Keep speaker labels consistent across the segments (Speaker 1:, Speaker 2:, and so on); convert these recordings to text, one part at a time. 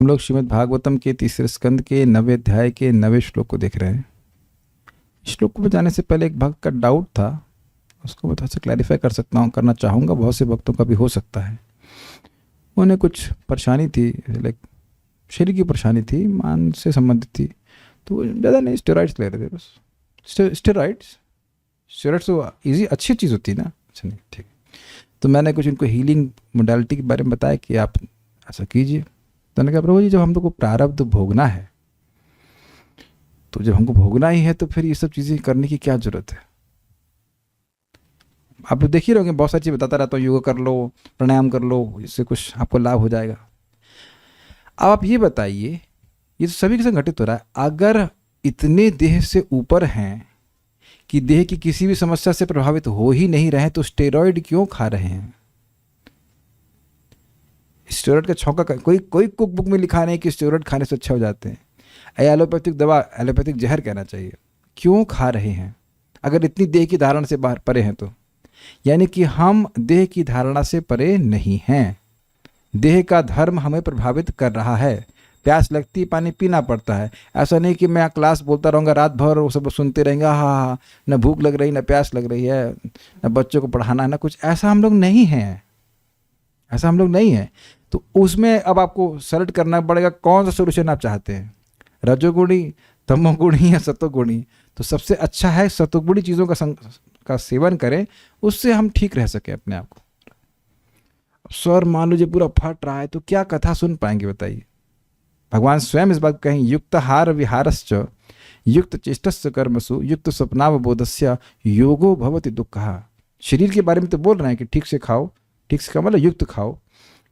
Speaker 1: हम लोग श्रीमद् भागवतम के तीसरे स्कंद के 9वें अध्याय के 9वें श्लोक को देख रहे हैं। श्लोक को जाने से पहले एक भक्त का डाउट था, उसको मैं थोड़ा सा क्लैरिफाई करना चाहूँगा। बहुत से भक्तों का भी हो सकता है, उन्हें कुछ परेशानी थी, लाइक शरीर की परेशानी थी, मान से संबंधित थी, तो वो ज़्यादा नहीं स्टेरॉइड्स ले रहे थे बस। स्टेरॉइड्स तो ईजी अच्छी चीज़ होती है ना। अच्छा नहीं, ठीक। तो मैंने कुछ इनको हीलिंग मोडालिटी के बारे में बताया कि आप ऐसा कीजिए। तो मैंने कहा प्रभु जी, जब हम लोग को प्रारब्ध भोगना है, तो जब हमको भोगना ही है तो फिर ये सब चीज़ें करने की क्या ज़रूरत है। आप लोग देख ही रहोगे, बहुत सारी चीज़ बताता रहता हूँ, योगा कर लो, प्राणायाम कर लो, इससे कुछ आपको लाभ हो जाएगा। अब आप ये बताइए, ये तो सभी के संग घटित हो रहा है, अगर इतने देह से ऊपर हैं कि देह की किसी भी समस्या से प्रभावित हो ही नहीं रहे, तो स्टेरॉइड क्यों खा रहे हैं। स्टेरॉइड का छौंका कोई कुक बुक में लिखा नहीं कि स्टेरॉइड खाने से अच्छा हो जाते हैं। एलोपैथिक दवा, एलोपैथिक जहर कहना चाहिए। क्यों खा रहे हैं अगर इतनी देह की धारणा से बाहर परे हैं तो। यानी कि हम देह की धारणा से परे नहीं हैं। देह का धर्म हमें प्रभावित कर रहा है। प्यास लगती, पानी पीना पड़ता है। ऐसा नहीं कि मैं क्लास बोलता रहूँगा रात भर, वो सब सुनते रहेंगे, हाँ हाँ, न भूख लग रही, न प्यास लग रही है, न बच्चों को पढ़ाना है, न कुछ। ऐसा हम लोग नहीं हैं, ऐसा हम लोग नहीं हैं। तो उसमें अब आपको सेलेक्ट करना पड़ेगा कौन सा सोल्यूशन आप चाहते हैं, रजोगुणी, तमोगुणी या सतोगुणी। तो सबसे अच्छा है सतोगुणी चीज़ों का सेवन करें, उससे हम ठीक रह सके अपने आप को। स्वर मान लीजिए पूरा फट रहा है, तो क्या कथा सुन पाएंगे बताइए। भगवान स्वयं इस बात कहें, युक्त हार विहारश्च युक्त चेष्टस्य कर्मसु युक्त स्वप्नावबोधस्य योगो भवति दुःखः। शरीर के बारे में तो बोल रहे हैं कि ठीक से खाओ, ठीक से मतलब युक्त खाओ,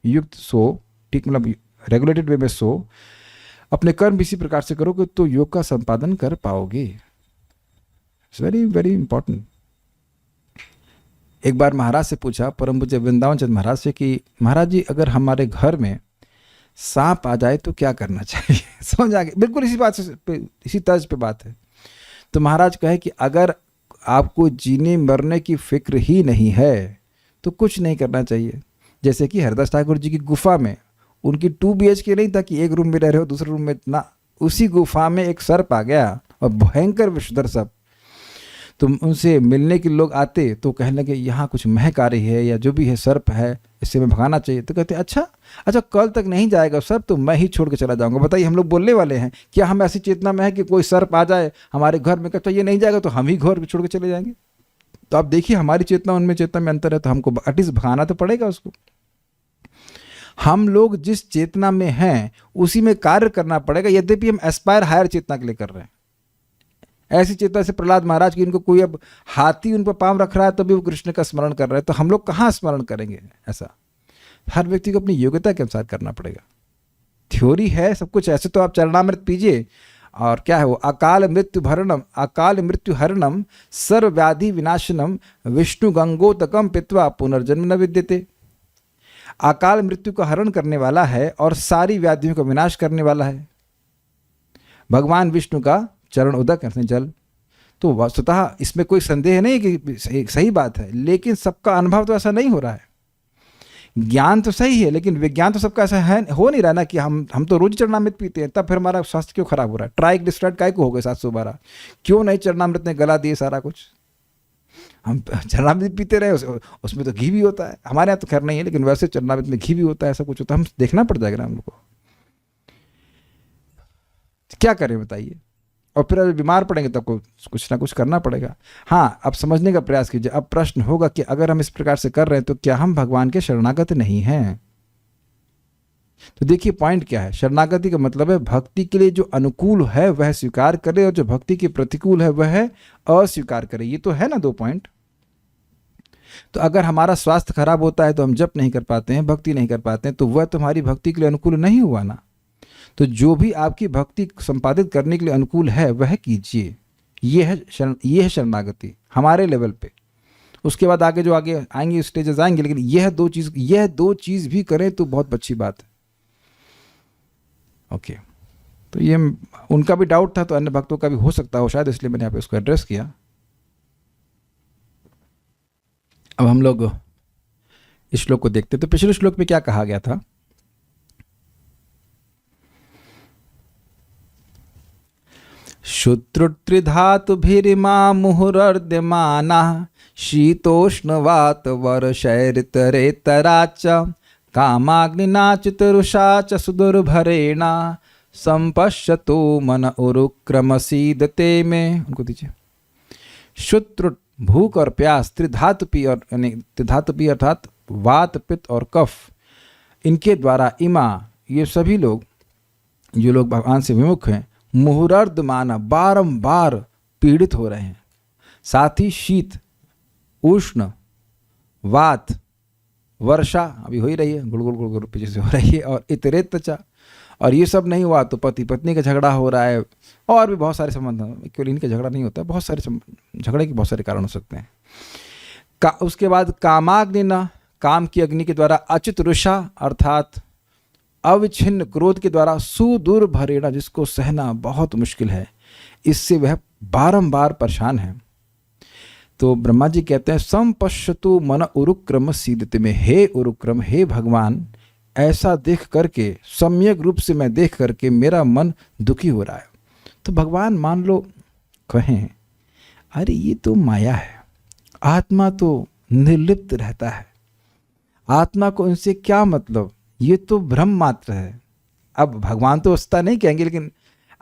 Speaker 1: युक्त सो, ठीक मतलब रेगुलेटेड वे में सो, अपने कर्म भी इसी प्रकार से करोगे तो योग का संपादन कर पाओगे। It's very very important. एक बार महाराज से पूछा, परम पूज्य वृंदावन चंद महाराज से, कि महाराज जी, अगर हमारे घर में सांप आ जाए तो क्या करना चाहिए। समझ आ गया, बिल्कुल इसी बात से, इसी तर्ज पे बात है। तो महाराज कहे कि अगर आपको जीने मरने की फिक्र ही नहीं है तो कुछ नहीं करना चाहिए। जैसे कि हरदास ठाकुर जी की गुफा में, उनकी 2 BHK नहीं था कि एक रूम में रह रहे हो दूसरे रूम में ना, उसी गुफा में एक सर्प आ गया और भयंकर विषधर सर्प। तो उनसे मिलने के लोग आते तो कहने लगे यहाँ कुछ महक आ रही है या जो भी है सर्प है, इससे मैं भगाना चाहिए। तो कहते अच्छा अच्छा, कल तक नहीं जाएगा सर्प तो मैं ही छोड़ के चला जाऊँगा। बताइए, हम लोग बोलने वाले हैं क्या हम ऐसी चेतना में है कि कोई सर्प आ जाए हमारे घर में, कहता ये नहीं जाएगा तो हम ही घर छोड़ के चले जाएंगे। तो आप देखिए, हमारी चेतना उनमें चेतना में अंतर है, तो हमको एटलीस्ट भगाना तो पड़ेगा उसको। हम लोग जिस चेतना में हैं उसी में कार्य करना पड़ेगा, यद्यपि हम एस्पायर हायर चेतना के लिए कर रहे हैं। ऐसी चेतना से प्रहलाद महाराज की, इनको कोई अब हाथी उन पर पांव रख रहा है तभी वो कृष्ण का स्मरण कर रहे हैं, तो हम लोग कहाँ स्मरण करेंगे। ऐसा हर व्यक्ति को अपनी योग्यता के अनुसार करना पड़ेगा। थ्योरी है सब कुछ, ऐसे तो आप चरणामृत पीजिए, और क्या है वो, अकाल मृत्यु भरणम, अकाल मृत्यु हरणम, सर्व व्याधि विनाशनम, विष्णु गंगोतकम पित्वा पुनर्जन्म न विद्यते। अकाल मृत्यु का हरण करने वाला है और सारी व्याधियों का विनाश करने वाला है भगवान विष्णु का चरण उदक जल। तो वस्तुतः इसमें कोई संदेह नहीं कि सही बात है, लेकिन सबका अनुभव तो ऐसा नहीं हो रहा है। ज्ञान तो सही है, लेकिन विज्ञान तो सबका ऐसा है, हो नहीं रहा ना कि हम तो रोज चरणामृत पीते हैं, तब फिर हमारा स्वास्थ्य क्यों खराब हो रहा है। ट्राइग्लिसराइड काय को हो गए 712, क्यों नहीं चरणामृत ने गला दिए सारा कुछ। हम चरणामृत पीते रहे, उसमें तो घी भी होता है। हमारे यहाँ तो खैर नहीं है, लेकिन वैसे चरणामृत में घी भी होता है, ऐसा कुछ होता है। हम देखना पड़ जाएगा ना हम लोग को, क्या करें बताइए। और फिर अगर बीमार पड़ेंगे तब कुछ ना कुछ करना पड़ेगा। हाँ, अब समझने का प्रयास कीजिए। अब प्रश्न होगा कि अगर हम इस प्रकार से कर रहे हैं तो क्या हम भगवान के शरणागत नहीं हैं। तो देखिए पॉइंट क्या है, शरणागति का मतलब है भक्ति के लिए जो अनुकूल है वह स्वीकार करे, और जो भक्ति के प्रतिकूल है वह अस्वीकार करे। ये तो है ना 2 पॉइंट। तो अगर हमारा स्वास्थ्य खराब होता है तो हम जप नहीं कर पाते हैं, भक्ति नहीं कर पाते हैं, तो वह तुम्हारी भक्ति के लिए अनुकूल नहीं हुआ ना। तो जो भी आपकी भक्ति संपादित करने के लिए अनुकूल है वह कीजिए। ये है शरणागति हमारे लेवल पे। उसके बाद आगे जो आगे आएंगे स्टेजेस आएंगे, लेकिन यह दो चीज़ भी करें तो बहुत अच्छी बात है। ओके, तो ये उनका भी डाउट था, तो अन्य भक्तों का भी हो सकता हो शायद, इसलिए मैंने यहाँ पे उसको एड्रेस किया। अब हम लोग इस श्लोक को देखते। तो पिछले श्लोक में क्या कहा गया था, शुत्रुत्रिधातुभिरिमा मुहुरर्द्यमाना शीतोष्णवात वर्षैरितरेतरा च कामाग्निना चितरुषा च सुदुर्भरेणा संपश्यतो मन उरुक्रमसीदते में। उनको दीजिए। शुत्रु भूख और प्यास, त्रिधातुपी और त्रिधातुपी अर्थात वात पित्त और कफ, इनके द्वारा इमा, ये सभी लोग जो लोग भगवान से विमुख हैं, मुहुरर्द माना बारंबार पीड़ित हो रहे हैं। साथ ही शीत, उष्ण, वात, वर्षा अभी हो ही रही है, गुड़गुड़ गुड़गुड़ पीछे से हो रही है, और इतरेत त्वचा, और ये सब नहीं हुआ तो पति पत्नी का झगड़ा हो रहा है, और भी बहुत सारे संबंध, केवल इनका झगड़ा नहीं होता, बहुत सारे झगड़े के बहुत सारे कारण हो सकते हैं। उसके बाद कामाग्नि न, काम की अग्नि के द्वारा, अचित रुषा अर्थात अविच्छिन्न क्रोध के द्वारा, सुदूर भरेणा जिसको सहना बहुत मुश्किल है, इससे वह बारंबार परेशान है। तो ब्रह्मा जी कहते हैं संपश्यतु मन उरुक्रम सीदते में, हे उरुक्रम, हे भगवान, ऐसा देख करके, सम्यक रूप से मैं देख करके मेरा मन दुखी हो रहा है। तो भगवान मान लो कहें, अरे ये तो माया है, आत्मा तो निर्लिप्त रहता है, आत्मा को इनसे क्या मतलब, ये तो भ्रम मात्र है। अब भगवान तो उसका नहीं कहेंगे, लेकिन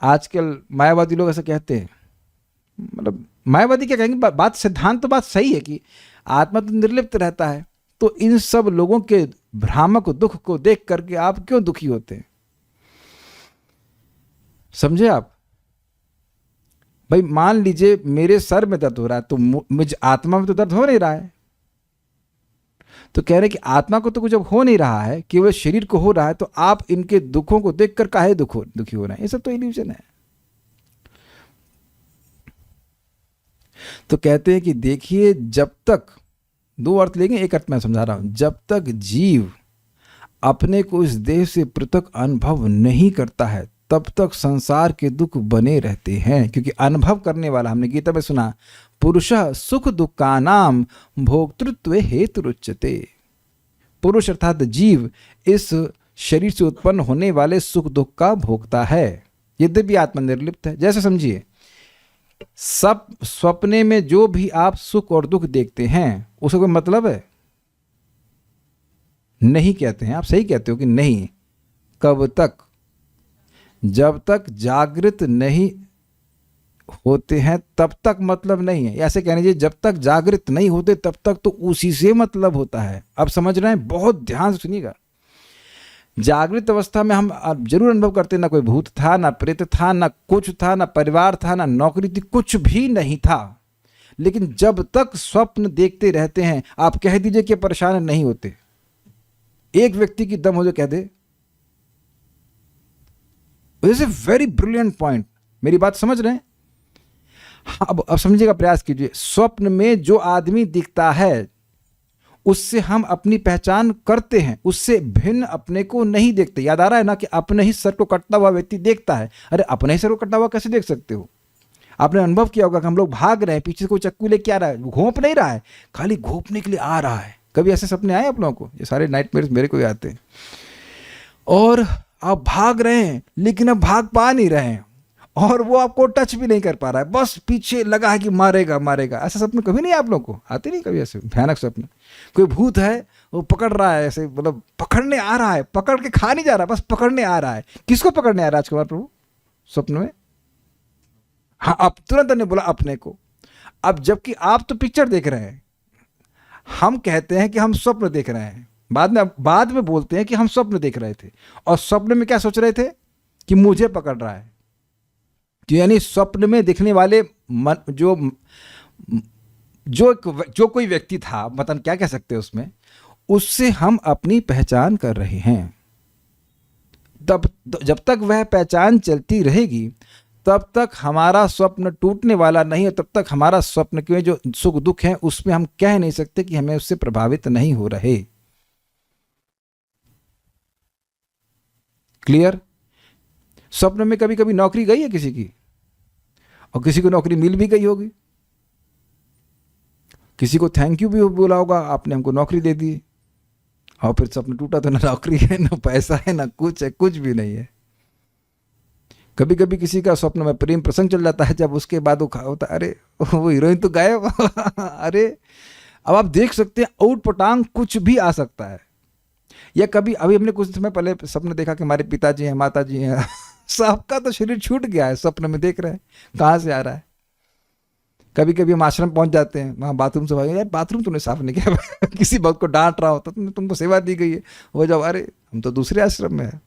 Speaker 1: आजकल मायावादी लोग ऐसा कहते हैं। मतलब मायावादी क्या कहेंगे, बात सिद्धांत तो बात सही है कि आत्मा तो निर्लिप्त रहता है, तो इन सब लोगों के भ्रामक दुख को देख करके आप क्यों दुखी होते हैं? समझे आप? भाई मान लीजिए मेरे सर में दर्द हो रहा है, तो मुझ आत्मा में तो दर्द हो नहीं रहा है। तो कह रहे कि आत्मा को तो कुछ अब हो नहीं रहा है, केवल शरीर को हो रहा है, तो आप इनके दुखों को देखकर काहे दुखी हो रहे हैं? ये सब तो इल्यूजन है। तो कहते हैं कि देखिए, जब तक, दो अर्थ लेंगे, एक अर्थ मैं समझा रहा हूं, जब तक जीव अपने को इस देह से पृथक अनुभव नहीं करता है, तब तक संसार के दुख बने रहते हैं। क्योंकि अनुभव करने वाला, हमने गीता में सुना, पुरुषः सुख दुःखानां भोक्तृत्व हेतुरुच्यते। पुरुष अर्थात जीव इस शरीर से उत्पन्न होने वाले सुख दुख का भोगता है, यद्यपि आत्मा निर्लिप्त है। जैसे समझिए, सब सपने में जो भी आप सुख और दुख देखते हैं, उसका कोई मतलब है? नहीं कहते हैं। आप सही कहते हो कि नहीं। कब तक? जब तक जागृत नहीं होते हैं तब तक मतलब नहीं है। ऐसे कहने चाहिए, जब तक जागृत नहीं होते तब तक तो उसी से मतलब होता है। अब समझ रहे हैं? बहुत ध्यान से सुनिएगा। जागृत अवस्था में हम जरूर अनुभव करते, ना कोई भूत था, ना प्रेत था, ना कुछ था, ना परिवार था, ना नौकरी थी, कुछ भी नहीं था। लेकिन जब तक स्वप्न देखते रहते हैं, आप कह दीजिए कि परेशान नहीं होते। एक व्यक्ति की दम हो जो कह दे, this is a very brilliant point. मेरी बात समझ रहे हैं? अब समझिएगा, प्रयास कीजिए। स्वप्न में जो आदमी दिखता है उससे हम अपनी पहचान करते हैं, उससे भिन्न अपने को नहीं देखते। याद आ रहा है ना कि अपने ही सर को कटता हुआ व्यक्ति देखता है। अरे अपने ही सर को कटा हुआ कैसे देख सकते हो? आपने अनुभव किया होगा कि हम लोग भाग रहे हैं, पीछे से कोई चक्कू लेके आ रहा है, घोंप नहीं रहा है, खाली घोंपने के लिए आ रहा है। कभी ऐसे सपने आए आप लोगों को? ये सारे नाइटमेयर्स मेरे को ही आते हैं। और आप भाग रहे हैं लेकिन अब भाग पा नहीं रहे हैं, और वो आपको टच भी नहीं कर पा रहा है, बस पीछे लगा है कि मारेगा मारेगा। ऐसा सपने कभी नहीं आप लोगों को आते? नहीं कभी ऐसे भयानक सपने? कोई भूत है, वो पकड़ रहा है, ऐसे मतलब पकड़ने आ रहा है, पकड़ के खा नहीं जा रहा, बस पकड़ने आ रहा है। किसको पकड़ने आ रहा है आज कुमार प्रभु स्वप्न में? हाँ, अब तुरंत ने बोला अपने को। अब जबकि आप तो पिक्चर देख रहे हैं, हम कहते हैं कि हम स्वप्न देख रहे हैं, बाद में बोलते हैं कि हम स्वप्न देख रहे थे। और स्वप्न में क्या सोच रहे थे? कि मुझे पकड़ रहा है। तो यानी स्वप्न में दिखने वाले जो कोई व्यक्ति था, मतलब क्या कह सकते हैं उसमें, उससे हम अपनी पहचान कर रहे हैं। तब जब तक वह पहचान चलती रहेगी तब तक हमारा स्वप्न टूटने वाला नहीं है। तब तक हमारा स्वप्न के जो सुख दुख हैं उसमें हम कह नहीं सकते कि हमें उससे प्रभावित नहीं हो रहे। क्लियर? स्वप्न में कभी कभी नौकरी गई है किसी की, और किसी को नौकरी मिल भी गई होगी, किसी को थैंक यू भी बोला होगा, आपने हमको नौकरी दे दी, और फिर स्वप्न टूटा तो ना नौकरी है, ना पैसा है, ना कुछ है, कुछ भी नहीं है। कभी कभी किसी का स्वप्न में प्रेम प्रसंग चल जाता है, जब उसके बाद वो होता है अरे वो हीरोइन तो गायब अरे अब आप देख सकते हैं आउट पटांग कुछ भी आ सकता है। या कभी अभी हमने कुछ समय पहले सपने देखा कि हमारे पिताजी हैं, माता जी हैं सबका तो शरीर छूट गया है, स्वप्न में देख रहे हैं कहाँ से आ रहा है। कभी कभी हम आश्रम पहुंच जाते हैं, वहाँ बाथरूम से भागे, यार बाथरूम तूने साफ नहीं किया किसी भक्त को डांट रहा होता, तुमको सेवा दी गई है, हो जाओ, अरे हम तो दूसरे आश्रम में हैं।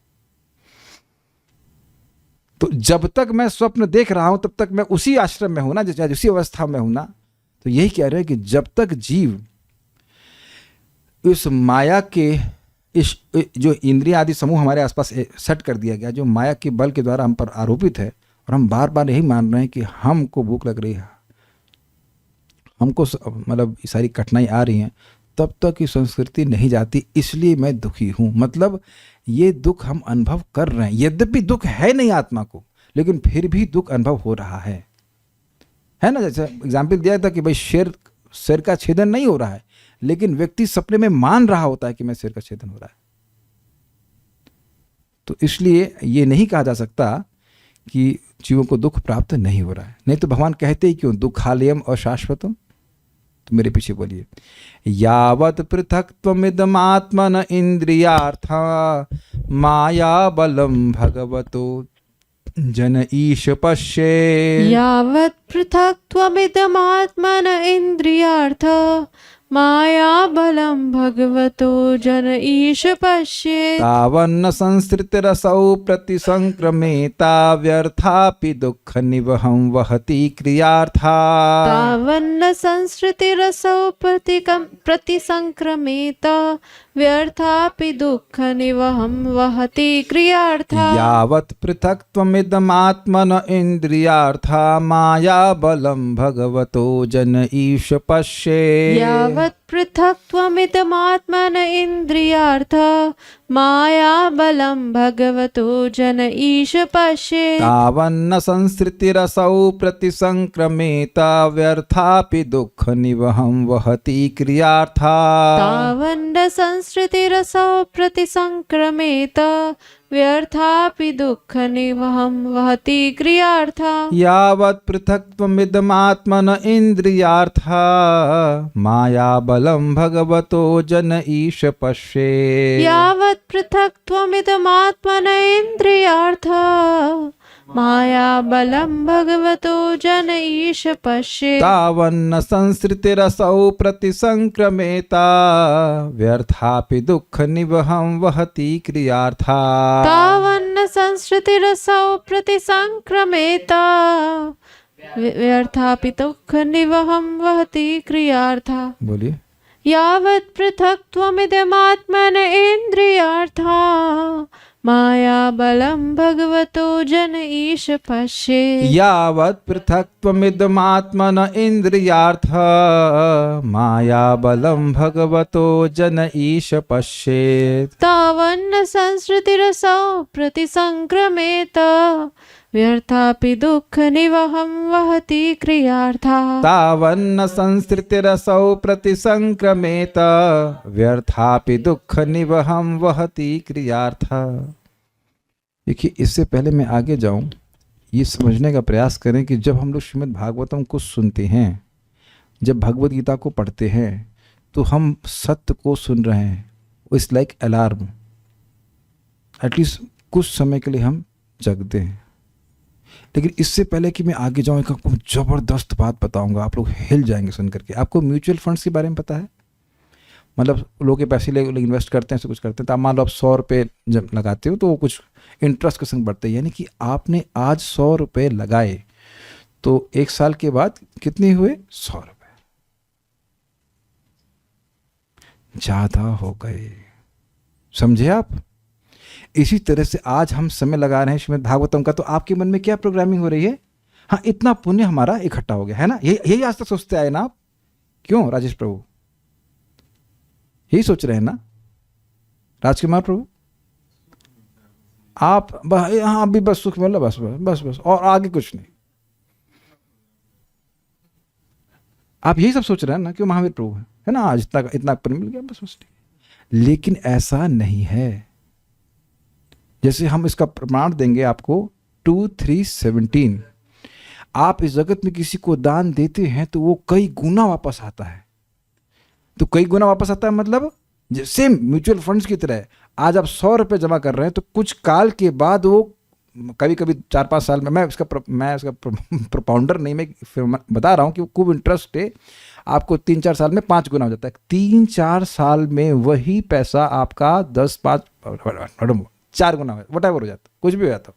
Speaker 1: तो जब तक मैं स्वप्न देख रहा हूं तब तक मैं उसी आश्रम में हूं ना, जैसे उसी अवस्था में हूं ना। तो यही कह रहे हैं कि जब तक जीव इस माया के इस जो इंद्रिय आदि समूह हमारे आसपास सेट कर दिया गया, जो माया के बल के द्वारा हम पर आरोपित है, और हम बार बार यही मान रहे हैं कि हमको भूख लग रही है, हमको मतलब सारी कठिनाई आ रही हैं, तब तक ये संस्कृति नहीं जाती, इसलिए मैं दुखी हूं। मतलब ये दुख हम अनुभव कर रहे हैं, यद्यपि दुख है नहीं आत्मा को, लेकिन फिर भी दुख अनुभव हो रहा है ना। जैसे एग्जाम्पल दिया था कि भाई सिर का छेदन नहीं हो रहा है, लेकिन व्यक्ति सपने में मान रहा होता है कि मैं सिर का छेदन हो रहा है। तो इसलिए ये नहीं कहा जा सकता कि जीवों को दुख प्राप्त नहीं हो रहा है। नहीं तो भगवान कहते ही क्यों, दुखालयम अशाश्वतम। तो मेरे पीछे बोलिए, यावत पृथक्त्वमिदमात्मन इंद्रियार्था माया बलम भगवतो जन ईश पश्ये।
Speaker 2: यावत् पृथक्त्वमिदमात्मन इंद्रियार्थ माया बलम भगवतो जन ईश पश्येत्।
Speaker 1: तावन्न संसृतिरसौ प्रतिसंक्रमेता व्यर्थापि दुःख निवहं वहति क्रियार्था।
Speaker 2: तावन्न संसृतिरसौ प्रतिसंक्रमेता व्यर्थापि दुःख निवहं वहति क्रियार्था।
Speaker 1: यावत् पृथक्त्वमिदमात्मन इंद्रियार्था माया बलं भगवतो जन ईश पश्ये।
Speaker 2: यावत् पृथक्त्वमिदमात्मन इंद्रियार्थ माया बलं भगवतो जन ईश पश्येत्।
Speaker 1: तावन्न संसृतिरसौ प्रतिसंक्रमेता व्यर्थापि दुःख निवहं वहति क्रियार्था।
Speaker 2: तावन्न संसृतिरसौ प्रतिसंक्रमेत व्यर्थापि दुःख निवहं वहति क्रियार्था।
Speaker 1: यावत् पृथक्त्वमिदमात्मन इंद्रियार्था माया बलं भगवतो जन ईश पश्येत्।
Speaker 2: यावत् पृथक्त्वमिदमात्मन इंद्रियार्थ माया बलं भगवतो जन ईश पश्येत्।
Speaker 1: तावन्न संसृतिरसौ प्रतिसंक्रमेता व्यर्थापि दुःख निवहं वहति क्रियार्था।
Speaker 2: तावन्न संसृतिरसौ प्रतिसंक्रमेत व्यर्थापि दुःख निवहं वहति क्रियार्था।
Speaker 1: बोलिए,
Speaker 2: यावत् पृथक्त्वमिदमात्मन इंद्रियार्था माया बलं भगवतो जन ईश पश्येत्।
Speaker 1: यावत् पृथक्त्वमिदमात्मन इंद्रियार्था माया बलं भगवतो जन ईश पश्येत्।
Speaker 2: तावन्न संसृतिरसौ प्रतिसंक्रमेत व्यर्थापि दुःख निवहं वहति क्रियार्था।
Speaker 1: तावन्न संसृतिरसौ प्रतिसंक्रमेत व्यर्थापि दुःख निवहं वहति क्रियार्था। देखिए, इससे पहले मैं आगे जाऊं, ये समझने का प्रयास करें कि जब हम लोग श्रीमद् भागवतम को सुनते हैं, जब भगवद गीता को पढ़ते हैं, तो हम सत्य को सुन रहे हैं। इट्स लाइक अलार्म, एटलीस्ट कुछ समय के लिए हम जगते हैं। लेकिन इससे पहले कि मैं आगे जाऊँ, एक आपको ज़बरदस्त बात बताऊंगा, आप लोग हिल जाएंगे सुन करके। आपको म्यूचुअल फंड्स के बारे में पता है? मतलब लोगों के पैसे लोग इन्वेस्ट करते हैं, सब कुछ करते हैं। तो आप मान लो आप 100 रुपये जब लगाते हो तो वो कुछ इंटरेस्ट के संग बढ़ते हैं। यानी कि आपने आज 100 रुपये लगाए तो 1 साल के बाद कितने हुए? 100 रुपये ज़्यादा हो गए। समझे आप? इसी तरह से आज हम समय लगा रहे हैं श्रीमद् भागवतम का, तो आपके मन में क्या प्रोग्रामिंग हो रही है? हाँ, इतना पुण्य हमारा इकट्ठा हो गया है ना। यही आज तक सोचते आए ना आप? क्यों राजेश प्रभु? यही सोच रहे हैं ना राजकुमार प्रभु? आप हाँ अभी बस सुख मिला, बस बस बस बस, और आगे कुछ नहीं। आप यही सब सोच रहे हैं ना, क्यों महावीर प्रभु है ना, आज इतना पुण्य मिल गया, बस बस नहीं। लेकिन ऐसा नहीं है। जैसे हम इसका प्रमाण देंगे आपको 2:3-17। आप इस जगत में किसी को दान देते हैं तो वो कई गुना वापस आता है। तो कई गुना वापस आता है मतलब सेम म्यूचुअल फंड्स की तरह। आज आप 100 रुपये जमा कर रहे हैं तो कुछ काल के बाद वो कभी कभी 4-5 साल में, मैं उसका प्रोपाउंडर नहीं, मैं फिर बता रहा हूँ कि खूब इंटरेस्ट है, आपको 3-4 साल में 5 गुना हो जाता है। 3-4 साल में वही पैसा आपका 10-5 4 गुना वटएवर हो जाता, कुछ भी हो जाता,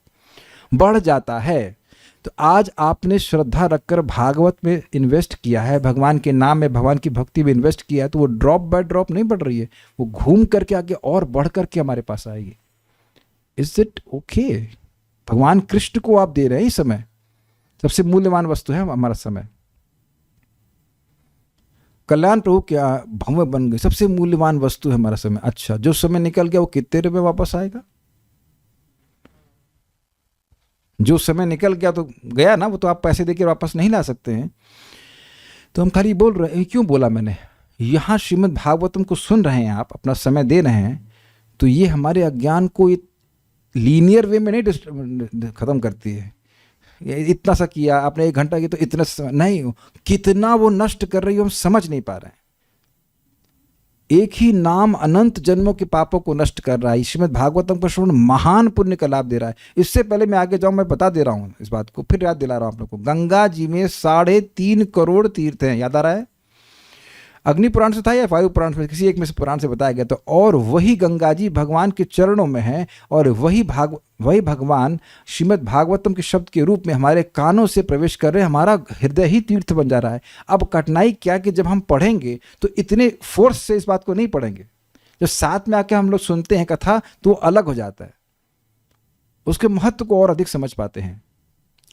Speaker 1: बढ़ जाता है। तो आज आपने श्रद्धा रखकर भागवत में इन्वेस्ट किया है, भगवान के नाम में, भगवान की भक्ति में इन्वेस्ट किया है, तो वो ड्रॉप बाय ड्रॉप नहीं बढ़ रही है, वो घूम करके आगे और बढ़ करके हमारे पास आएगी। Is it okay? भगवान कृष्ण को आप दे रहे हैं इस समय, सबसे मूल्यवान वस्तु है हमारा समय। कल्याण प्रभु क्या भंव बन गए, सबसे मूल्यवान वस्तु है हमारा समय। अच्छा, जो समय निकल गया वो कितने रुपए वापस आएगा? जो समय निकल गया तो गया ना, वो तो आप पैसे देकर वापस नहीं ला सकते हैं। तो हम खाली बोल रहे हैं, क्यों बोला मैंने, यहाँ श्रीमद् भागवतम को सुन रहे हैं आप, अपना समय दे रहे हैं, तो ये हमारे अज्ञान को लीनियर वे में नहीं खत्म करती है। इतना सा किया आपने, 1 घंटा किया तो इतना नहीं, कितना वो नष्ट कर रही है हम समझ नहीं पा रहे हैं। एक ही नाम अनंत जन्मों के पापों को नष्ट कर रहा है। श्रीमद् भागवतम का श्रवण महान पुण्य का लाभ दे रहा है। इससे पहले मैं आगे जाऊं, मैं बता दे रहा हूं इस बात को, फिर याद दिला रहा हूं आप लोग को। गंगा जी में 3.5 करोड़ तीर्थ हैं, याद आ रहा है? अग्नि पुराण से था या वायु पुराण से, किसी एक में से पुराण से बताया गया। तो और वही गंगा जी भगवान के चरणों में है, और वही भगवान श्रीमद् भागवतम के शब्द के रूप में हमारे कानों से प्रवेश कर रहे हैं, हमारा हृदय ही तीर्थ बन जा रहा है। अब कठिनाई क्या कि जब हम पढ़ेंगे तो इतने फोर्स से इस बात को नहीं पढ़ेंगे। जब साथ में आके हम लोग सुनते हैं कथा तो वो अलग हो जाता है, उसके महत्व को और अधिक समझ पाते हैं।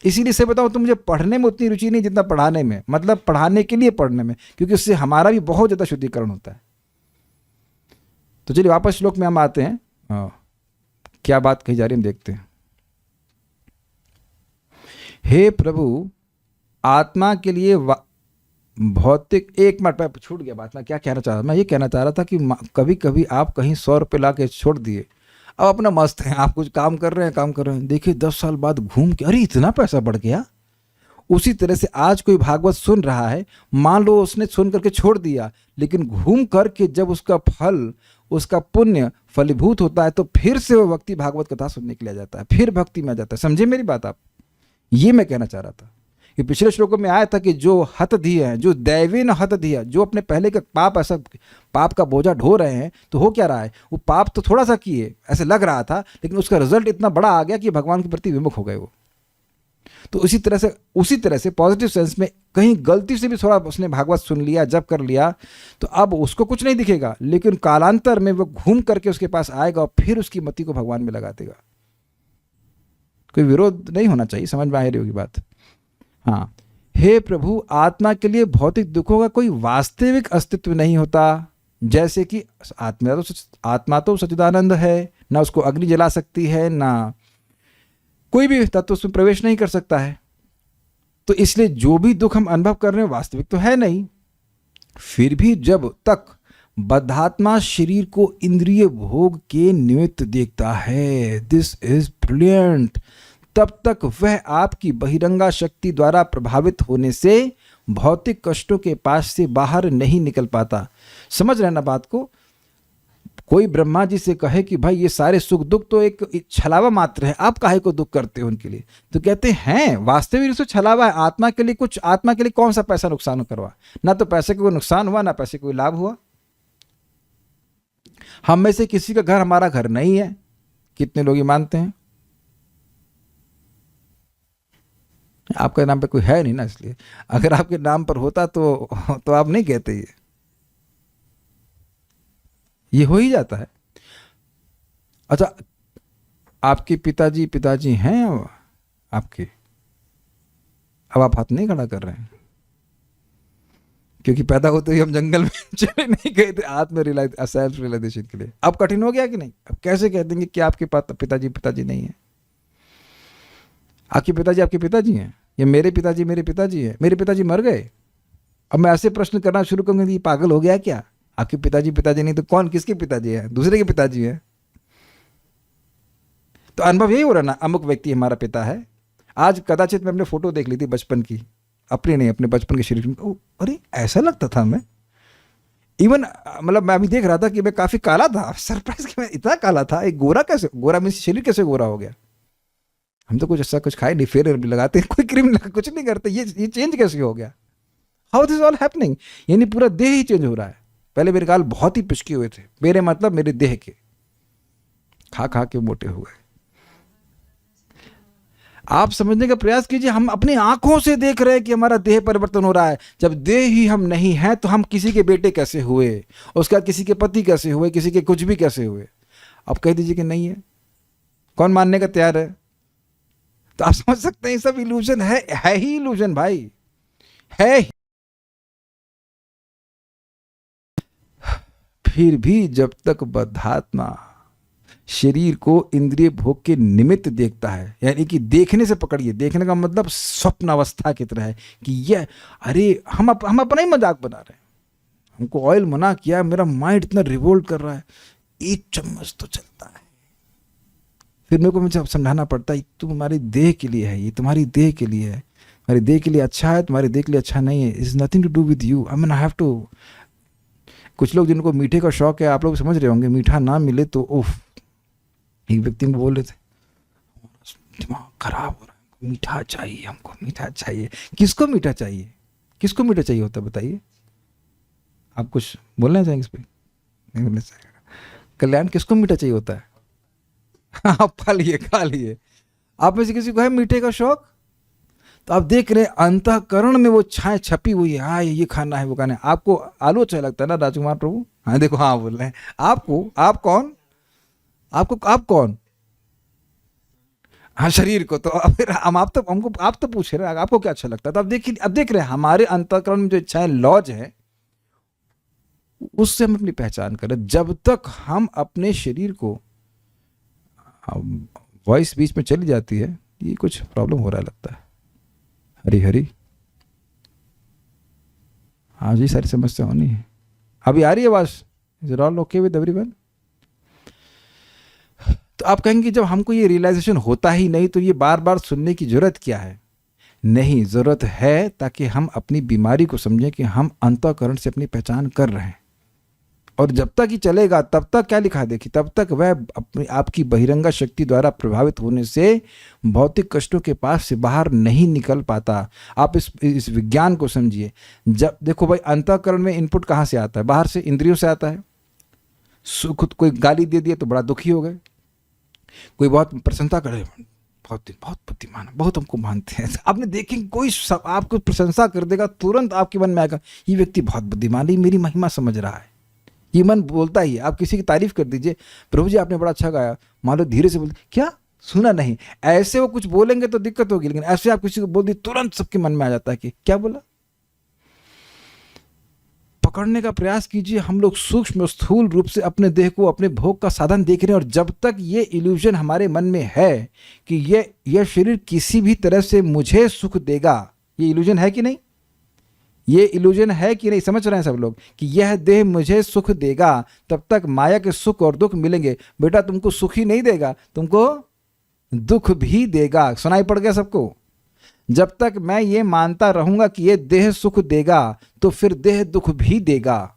Speaker 1: इसीलिए से बताओ, तो मुझे पढ़ने में उतनी रुचि नहीं जितना पढ़ाने में, मतलब पढ़ाने के लिए पढ़ने में, क्योंकि उससे हमारा भी बहुत ज़्यादा शुद्धिकरण होता है। तो चलिए वापस श्लोक में हम आते हैं। क्या बात कही जा रही है हम देखते हैं। हे प्रभु, आत्मा के लिए भौतिक, एक मिनट पे छूट गया बात, मैं क्या कहना चाह रहा था, मैं ये कहना चाह रहा था कि कभी कभी आप कहीं 100 रुपये ला के छोड़ दिए, अब अपना मस्त हैं, आप कुछ काम कर रहे हैं, देखिए 10 साल बाद घूम के अरे इतना पैसा बढ़ गया। उसी तरह से आज कोई भागवत सुन रहा है, मान लो उसने सुन करके छोड़ दिया, लेकिन घूम करके जब उसका फल, उसका पुण्य फलीभूत होता है, तो फिर से वो भक्ति भागवत कथा सुनने के लिए आ जाता है, फिर भक्ति में आ जाता है। समझे मेरी बात आप? ये मैं कहना चाह रहा था कि पिछले श्लोकों में आया था कि जो हत धिय है, जो दैवेन हत धिय, जो अपने पहले का पाप, ऐसा पाप का बोझा ढो रहे हैं, तो हो क्या रहा है, वो पाप तो थोड़ा सा किए ऐसे लग रहा था, लेकिन उसका रिजल्ट इतना बड़ा आ गया कि भगवान के प्रति विमुख हो गए वो। तो उसी तरह से पॉजिटिव सेंस में कहीं गलती से भी थोड़ा उसने भागवत सुन लिया, जप कर लिया, तो अब उसको कुछ नहीं दिखेगा, लेकिन कालांतर में वो घूम करके उसके पास आएगा और फिर उसकी मति को भगवान में लगा देगा। कोई विरोध नहीं होना चाहिए, समझ में आ रही होगी बात। हाँ, हे प्रभु, आत्मा के लिए भौतिक दुखों का कोई वास्तविक अस्तित्व नहीं होता। जैसे कि आत्मा तो सच्चिदानंद है, ना उसको अग्नि जला सकती है, ना कोई भी तत्व उसमें प्रवेश नहीं कर सकता है। तो इसलिए जो भी दुख हम अनुभव कर रहे हैं वास्तविक तो है नहीं। फिर भी जब तक बद्धात्मा शरीर को इंद्रिय भोग के निमित्त देखता है, दिस इज ब्रिलियंट, तब तक वह आपकी बहिरंगा शक्ति द्वारा प्रभावित होने से भौतिक कष्टों के पास से बाहर नहीं निकल पाता। समझ रहे ना बात को? कोई ब्रह्मा जी से कहे कि भाई ये सारे सुख दुख तो एक छलावा मात्र है, आप काहे को दुख करते हो उनके लिए, तो कहते हैं वास्तविक रूप से छलावा है। आत्मा के लिए कौन सा पैसा नुकसान करवा, ना तो पैसे का कोई नुकसान हुआ, ना पैसे का कोई लाभ हुआ। हम में से किसी का घर हमारा घर नहीं है, कितने लोग ये मानते हैं? आपके नाम पे कोई है नहीं ना, इसलिए अगर आपके नाम पर होता तो आप नहीं कहते। ये हो ही जाता है। अच्छा, आपके पिताजी हैं आपके, अब आप हाथ नहीं खड़ा कर रहे हैं, क्योंकि पैदा होते ही हम जंगल में चले नहीं गए थे सेल्फ रियलाइजेशन के लिए। अब कठिन हो गया कि नहीं? अब कैसे कह देंगे कि आपके पिताजी नहीं है? आपके पिताजी हैं, या मेरे पिताजी हैं? मेरे पिताजी मर गए। अब मैं ऐसे प्रश्न करना शुरू करूंगा, ये पागल हो गया क्या? आपके पिताजी नहीं तो कौन, किसके पिताजी है? दूसरे के पिताजी है। तो अनुभव यही हो रहा ना, अमुक व्यक्ति हमारा पिता है, आज कदाचित मैं अपने फोटो देख ली थी बचपन की, अपने नहीं, अपने बचपन के शरीर में, अरे ऐसा लगता था मैं। इवन मतलब मैं अभी देख रहा था कि मैं काफी काला था, सरप्राइज कि मैं इतना काला था। एक गोरा कैसे, गोरा मीन्स शरीर कैसे गोरा हो गया? हम तो कुछ ऐसा कुछ खाए नहीं, फेयर भी लगाते, कोई क्रीम लगा, कुछ नहीं करते, ये चेंज कैसे हो गया? How this all happening? यानी पूरा देह ही चेंज हो रहा है। पहले मेरे गाल बहुत ही पिचके हुए थे, मेरे मतलब मेरे देह के, खा खा के मोटे हुए। आप समझने का प्रयास कीजिए, हम अपनी आंखों से देख रहे हैं कि हमारा देह परिवर्तन हो रहा है। जब देह ही हम नहीं हैं तो हम किसी के बेटे कैसे हुए, उसके बाद किसी के पति कैसे हुए, किसी के कुछ भी कैसे हुए? आप कह दीजिए कि नहीं है, कौन मानने का तैयार है? तो आप समझ सकते हैं ये सब इल्यूजन है ही इल्यूजन भाई, है ही। फिर भी जब तक बद्धात्मा शरीर को इंद्रिय भोग के निमित्त देखता है, यानी कि देखने से पकड़िए, देखने का मतलब स्वप्न अवस्था की तरह है कि ये, अरे हम अपना ही मजाक बना रहे हैं। हमको ऑयल मना किया, मेरा माइंड इतना रिवोल्ट कर रहा है, 1 चम्मच तो चलता है। फिर मेरे को मुझे समझाना पड़ता है, तुम्हारी देह के लिए है, ये तुम्हारी देह के लिए है, तुम्हारी देह के लिए अच्छा है, तुम्हारी देह के लिए अच्छा नहीं है, is nothing to do with you. I mean I have to. कुछ लोग जिनको मीठे का शौक है, आप लोग समझ रहे होंगे, मीठा ना मिले तो उफ। एक व्यक्ति में बोल रहे थे, दिमाग खराब हो रहा है, मीठा चाहिए, हमको मीठा चाहिए। किसको मीठा चाहिए, किसको मीठा चाहिए होता है बताइए? आप कुछ बोलना चाहेंगे इस पर? नहीं बोलना चाहेगा। कल्याण, किसको मीठा चाहिए होता है? आप खा लिए, खा लिए। आप में से किसी को है मीठे का शौक? तो आप देख रहे हैं अंतःकरण में वो छाए छपी हुई है, हाँ ये खाना है, वो खाना है। आपको आलू अच्छा लगता है ना राजकुमार प्रभु? हाँ देखो, हाँ बोल रहे हैं। आपको, आप कौन, आप कौन? हाँ शरीर को। तो फिर हम आप तो पूछ रहे हैं आपको क्या अच्छा लगता है। तो अब देखिए, अब देख रहे हैं हमारे अंतःकरण में जो इच्छाएं लॉज है, उससे हम अपनी पहचान करें। जब तक हम अपने शरीर को, वॉइस बीच में चली जाती है, ये कुछ प्रॉब्लम हो रहा है लगता है। हरी हरी, आज ये सारी समस्या होनी है। अभी आ रही है आवाज? Is it all okay with everyone? तो आप कहेंगे जब हमको ये रियलाइजेशन होता ही नहीं तो ये बार बार सुनने की जरूरत क्या है? नहीं, जरूरत है ताकि हम अपनी बीमारी को समझें कि हम अंतःकरण से अपनी पहचान कर रहे हैं। और जब तक ही चलेगा तब तक क्या लिखा है देखिए, तब तक वह अपनी आपकी बहिरंगा शक्ति द्वारा प्रभावित होने से भौतिक कष्टों के पास से बाहर नहीं निकल पाता। आप इस विज्ञान को समझिए। जब देखो भाई, अंतःकरण में इनपुट कहाँ से आता है? बाहर से, इंद्रियों से आता है। खुद कोई गाली दे दिया तो बड़ा दुखी हो गए, कोई बहुत प्रशंसा करे, बहुत बुद्धिमान, बहुत हमको मानते हैं। आपने देखेंगे कोई आपको प्रशंसा कर देगा, तुरंत आपके मन में आएगा ये व्यक्ति बहुत बुद्धिमान है, मेरी महिमा समझ रहा है। ये मन बोलता ही है। आप किसी की तारीफ कर दीजिए, प्रभु जी आपने बड़ा अच्छा गाया, मान लो धीरे से बोलते, क्या सुना नहीं? ऐसे वो कुछ बोलेंगे तो दिक्कत होगी, लेकिन ऐसे आप किसी को बोल दिए, तुरंत सबके मन में आ जाता है कि क्या बोला। पकड़ने का प्रयास कीजिए। हम लोग सूक्ष्म स्थूल रूप से अपने देह को अपने भोग का साधन देख रहे हैं, और जब तक ये इल्यूजन हमारे मन में है कि यह शरीर किसी भी तरह से मुझे सुख देगा, ये इल्यूजन है कि नहीं? ये इल्यूजन है कि नहीं? समझ रहे हैं सब लोग कि यह देह मुझे सुख देगा, तब तक माया के सुख और दुख मिलेंगे। बेटा तुमको सुख ही नहीं देगा, तुमको दुख भी देगा। सुनाई पड़ गया सबको? जब तक मैं ये मानता रहूंगा कि ये देह सुख देगा, तो फिर देह दुख भी देगा।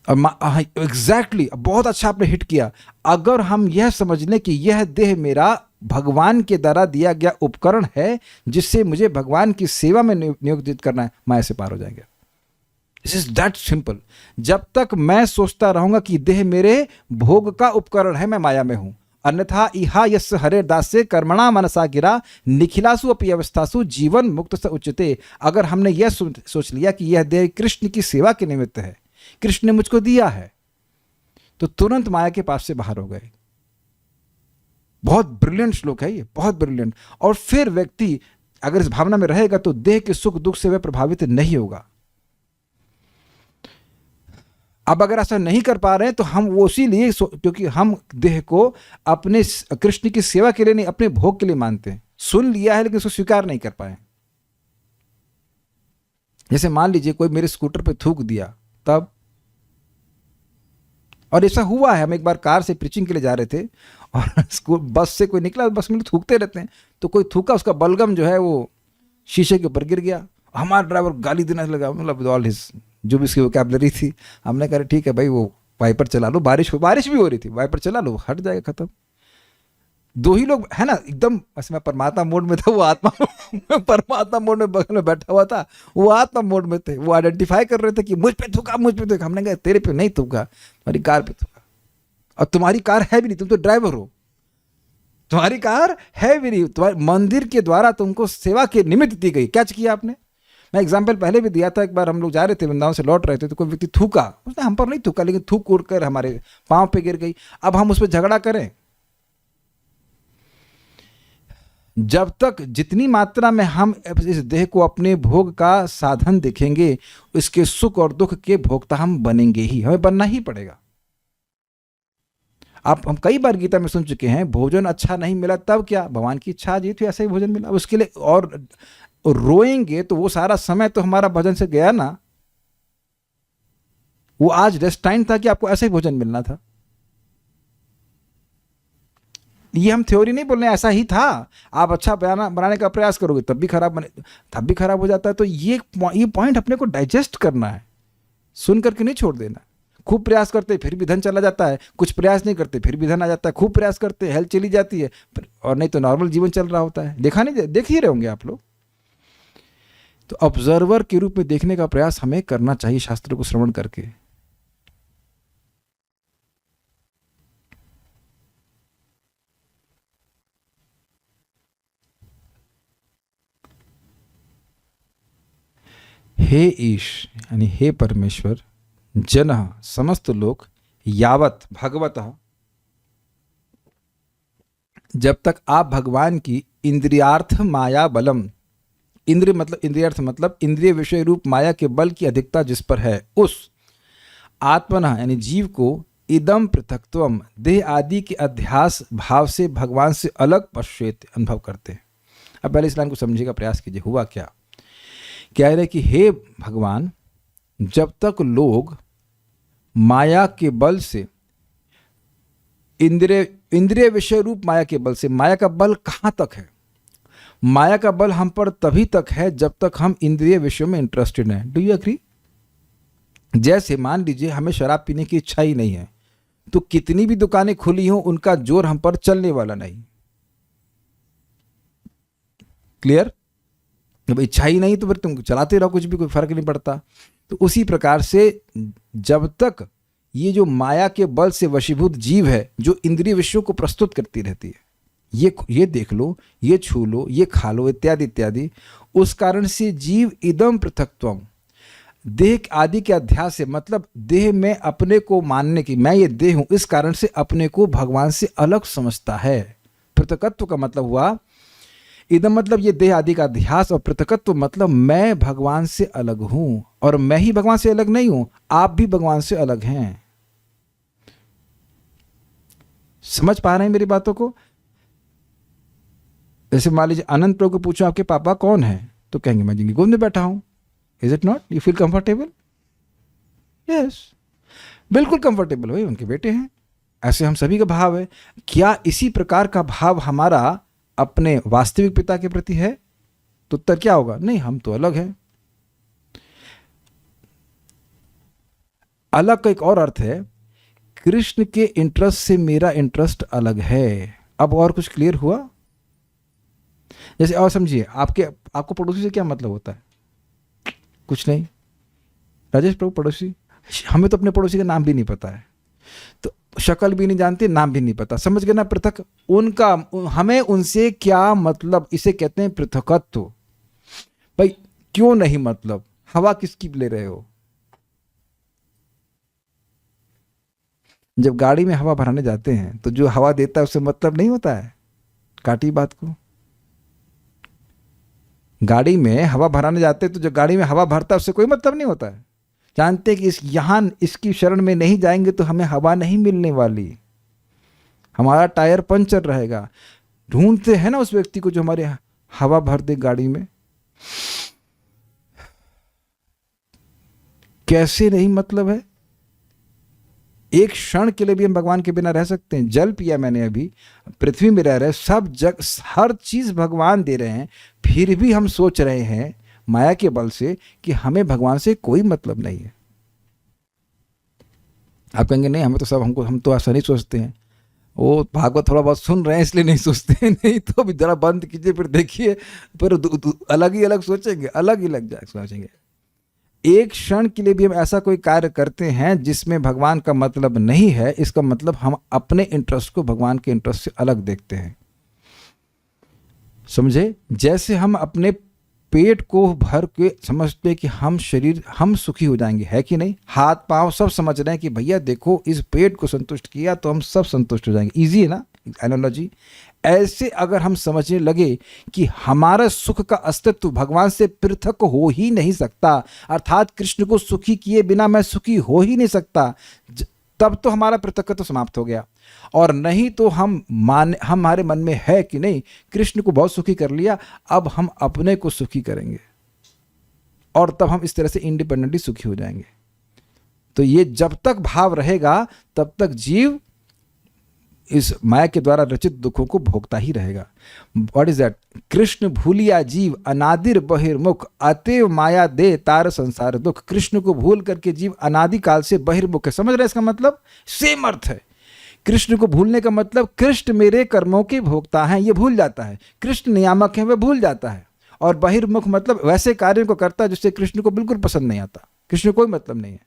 Speaker 1: एग्जैक्टली, बहुत अच्छा आपने हिट किया। अगर हम यह समझ लें कि यह देह मेरा भगवान के द्वारा दिया गया उपकरण है, जिससे मुझे भगवान की सेवा में नियोजित करना है, माया से पार हो जाएंगे। This is that simple. जब तक मैं सोचता रहूंगा कि देह मेरे भोग का उपकरण है, मैं माया में हूं। अन्यथा इहा यस्य हरे दासे कर्मणा मनसा गिरा निखिलासु अपि अवस्थासु जीवन मुक्त स उच्यते। अगर हमने यह सोच लिया कि यह देह कृष्ण की सेवा के निमित्त है, कृष्ण ने मुझको दिया है, तो तुरंत माया के पास से बाहर हो गए। बहुत ब्रिलियंट श्लोक है ये, बहुत ब्रिलियंट। और फिर व्यक्ति अगर इस भावना में रहेगा तो देह के सुख दुख से वह प्रभावित नहीं होगा। अब अगर ऐसा नहीं कर पा रहे हैं तो हम वो इसीलिए, क्योंकि हम देह को अपने कृष्ण की सेवा के लिए नहीं, अपने भोग के लिए मानते हैं। सुन लिया है लेकिन उसको स्वीकार नहीं कर पाए। जैसे मान लीजिए कोई मेरे स्कूटर पे थूक दिया, तब, और ऐसा हुआ है, हम एक बार कार से प्रीचिंग के लिए जा रहे थे और स्कूल बस से कोई निकला, बस में लोग थूकते रहते हैं, तो कोई थूका, उसका बलगम जो है वो शीशे के ऊपर गिर गया। हमारा ड्राइवर गाली देने लगा, मतलब ऑल हिज जो भी उसकी वोकैबुलरी थी। हमने कहा ठीक है भाई, वो वाइपर चला लो, बारिश भी हो रही थी, वाइपर चला लो, हट जाएगा, खत्म। दो ही लोग है ना, एकदम मैं परमात्मा मोड में था, वो आत्मा मैं परमात्मा मोड में बगल में बैठा हुआ था, वो आत्मा मोड में थे, वो आइडेंटिफाई कर रहे थे कि मुझ पे थूका, मुझ पे थूका। हमने कहा तेरे पे नहीं थूका, तुम्हारी कार पे थूका, और तुम्हारी कार है भी नहीं, तुम तो ड्राइवर हो, तुम्हारी कार है भी नहीं, तुम्हारे मंदिर के द्वारा तुमको सेवा के निमित्त दी गई, क्या किया आपने। मैं एग्जाम्पल पहले भी दिया था, एक बार हम लोग जा रहे थे वृंदावन से लौट रहे थे, तो कोई व्यक्ति थूका, उसने हम पर नहीं थूका, लेकिन थूक उड़ कर हमारे पाँव पे गिर गई। अब हम उस पर झगड़ा करें? जब तक जितनी मात्रा में हम इस देह को अपने भोग का साधन देखेंगे, इसके सुख और दुख के भोक्ता हम बनेंगे ही, हमें बनना ही पड़ेगा। आप हम कई बार गीता में सुन चुके हैं, भोजन अच्छा नहीं मिला तब क्या, भगवान की इच्छा जी थी ऐसा ही भोजन मिला, उसके लिए और रोएंगे तो वो सारा समय तो हमारा भजन से गया ना। वो आज डेस्टाइन था कि आपको ऐसा ही भोजन मिलना था। ये हम थ्योरी नहीं बोल रहे हैं, ऐसा ही था। आप अच्छा बनाने का प्रयास करोगे तब भी खराब बने, तब भी खराब हो जाता है। तो ये पॉइंट अपने को डाइजेस्ट करना है, सुन करके नहीं छोड़ देना। खूब प्रयास करते फिर भी धन चला जाता है, कुछ प्रयास नहीं करते फिर भी धन आ जाता है, खूब प्रयास करते हेल्थ चली जाती है, और नहीं तो नॉर्मल जीवन चल रहा होता है। देखा नहीं, देख ही रहे होंगे आप लोग। तो ऑब्जर्वर के रूप में देखने का प्रयास हमें करना चाहिए शास्त्रों को श्रवण करके। हे ईश यानी हे परमेश्वर, जनः समस्त लोग, यावत भगवतः जब तक आप भगवान की इंद्रियार्थ माया बलम, इंद्रियार्थ मतलब इंद्रिय विषय रूप माया के बल की अधिकता जिस पर है, उस आत्मना यानी जीव को इदम पृथक्त्वम देह आदि के अध्यास भाव से भगवान से अलग पश्चेत अनुभव करते हैं। अब पहले इस लाइन को समझने का प्रयास कीजिए, हुआ क्या। कह रहे कि हे भगवान, जब तक लोग माया के बल से इंद्रिय विषय रूप माया के बल से, माया का बल कहाँ तक है, माया का बल हम पर तभी तक है जब तक हम इंद्रिय विषयों में इंटरेस्टेड हैं। Do you agree? जैसे मान लीजिए हमें शराब पीने की इच्छा ही नहीं है, तो कितनी भी दुकानें खुली हों उनका जोर हम पर चलने वाला नहीं। क्लियर? जब इच्छा ही नहीं तो फिर तुम चलाते रहो, कुछ भी, कोई फर्क नहीं पड़ता। तो उसी प्रकार से जब तक ये जो माया के बल से वशीभूत जीव है, जो इंद्रिय विषयों को प्रस्तुत करती रहती है, ये देख लो, ये छू लो, ये खा लो, इत्यादि इत्यादि, उस कारण से जीव इदम पृथक्त्वम देह आदि के अध्यास से, मतलब देह में अपने को मानने की, मैं ये देह हूं, इस कारण से अपने को भगवान से अलग समझता है। पृथकत्व का मतलब हुआ, इदम मतलब ये देह आदि का अध्यास, और पृथकत्व मतलब मैं भगवान से अलग हूं, और मैं ही भगवान से अलग नहीं हूं, आप भी भगवान से अलग हैं। समझ पा रहे हैं मेरी बातों को? जैसे मान लीजिए अनंत प्रभु को पूछो आपके पापा कौन है, तो कहेंगे मैं जिंदगी गोद में बैठा हूं। Is it not? You feel comfortable? Yes, बिल्कुल कंफर्टेबल भाई, उनके बेटे हैं। ऐसे हम सभी का भाव है। क्या इसी प्रकार का भाव हमारा अपने वास्तविक पिता के प्रति है? तो उत्तर क्या होगा? नहीं, हम तो अलग हैं। अलग का एक और अर्थ है, कृष्ण के इंटरेस्ट से मेरा इंटरेस्ट अलग है। अब और कुछ क्लियर हुआ? जैसे और समझिए, आपको पड़ोसी से क्या मतलब होता है? कुछ नहीं। राजेश प्रभु पड़ोसी, हमें तो अपने पड़ोसी का नाम भी नहीं पता है, तो शक्ल भी नहीं जानते, नाम भी नहीं पता, समझ गए ना? पृथक, उनका हमें उनसे क्या मतलब, इसे कहते हैं पृथकत्व। भाई क्यों नहीं मतलब? हवा किसकी ले रहे हो? जब गाड़ी में हवा भराने जाते हैं तो जो हवा देता है उससे मतलब नहीं होता है। काटी बात को। गाड़ी में हवा भराने जाते हैं तो जो गाड़ी में हवा भरता है उससे कोई मतलब नहीं होता है। जानते कि इसकी शरण में नहीं जाएंगे तो हमें हवा नहीं मिलने वाली, हमारा टायर पंचर रहेगा। ढूंढते हैं ना उस व्यक्ति को जो हमारे हवा भर दे गाड़ी में। कैसे नहीं मतलब है? एक क्षण के लिए भी हम भगवान के बिना रह सकते हैं? जल पिया मैंने अभी, पृथ्वी में रह रहे, सब जग हर चीज़ भगवान दे रहे हैं, फिर भी हम सोच रहे हैं माया के बल से कि हमें भगवान से कोई मतलब नहीं है। आप कहेंगे नहीं, हमें तो सब, हम तो ऐसा नहीं सोचते हैं, वो भागवत थोड़ा बहुत सुन रहे हैं इसलिए नहीं सोचते हैं। नहीं तो अभी जरा बंद कीजिए, फिर देखिए, फिर अलग ही अलग सोचेंगे, अलग ही लग जाए सोचेंगे। एक क्षण के लिए भी हम ऐसा कोई कार्य करते हैं जिसमें भगवान का मतलब नहीं है, इसका मतलब हम अपने इंटरेस्ट को भगवान के इंटरेस्ट से अलग देखते हैं। समझे? जैसे हम अपने पेट को भर के समझते हैं कि हम शरीर, हम सुखी हो जाएंगे, है कि नहीं? हाथ पांव सब समझ रहे हैं कि भैया देखो इस पेट को संतुष्ट किया तो हम सब संतुष्ट हो जाएंगे। इजी है ना एनालॉजी? ऐसे अगर हम समझने लगे कि हमारा सुख का अस्तित्व भगवान से पृथक हो ही नहीं सकता, अर्थात कृष्ण को सुखी किए बिना मैं सुखी हो ही नहीं सकता, तब तो हमारा पृथकत्व समाप्त हो गया। और नहीं तो हमारे मन में है कि नहीं, कृष्ण को बहुत सुखी कर लिया, अब हम अपने को सुखी करेंगे, और तब हम इस तरह से इंडिपेंडेंटली सुखी हो जाएंगे। तो ये जब तक भाव रहेगा तब तक जीव इस माया के द्वारा रचित दुखों को भोगता ही रहेगा। What is that? कृष्ण भूलिया जीव अनादिर बहिर्मुख, अतएव माया दे तार संसार दुख। कृष्ण को भूल करके जीव अनादि काल से बहिर्मुख है। समझ रहे इसका मतलब? सेम अर्थ है। कृष्ण को भूलने का मतलब कृष्ण मेरे कर्मों के भोक्ता हैं, ये भूल जाता है। कृष्ण नियामक है, वह भूल जाता है। और बहिर्मुख मतलब वैसे कार्यों को करता है जिससे कृष्ण को बिल्कुल पसंद नहीं आता, कृष्ण कोई मतलब नहीं है,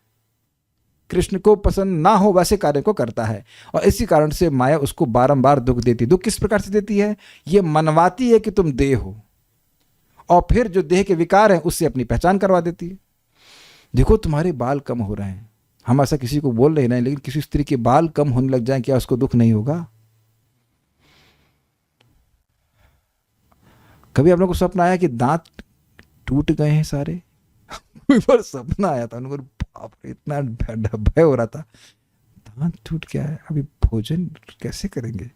Speaker 1: कृष्ण को पसंद ना हो वैसे कार्य को करता है। और इसी कारण से माया उसको बारंबार दुख देती। दुख किस प्रकार से देती है? ये मनवाती है कि तुम देह हो, और फिर जो देह के विकार हैं उससे अपनी पहचान करवा देती है। देखो तुम्हारे बाल कम हो रहे हैं, हम ऐसा किसी को बोल रहे हैं, लेकिन किसी स्त्री के बाल कम होने लग जाए, क्या उसको दुख नहीं होगा? कभी आप लोगों को सपना आया कि दांत टूट गए हैं सारे? कोई बार सपना आया था, उनको बाप रे इतना भय हो रहा था, दांत टूट गया है, अभी भोजन कैसे करेंगे?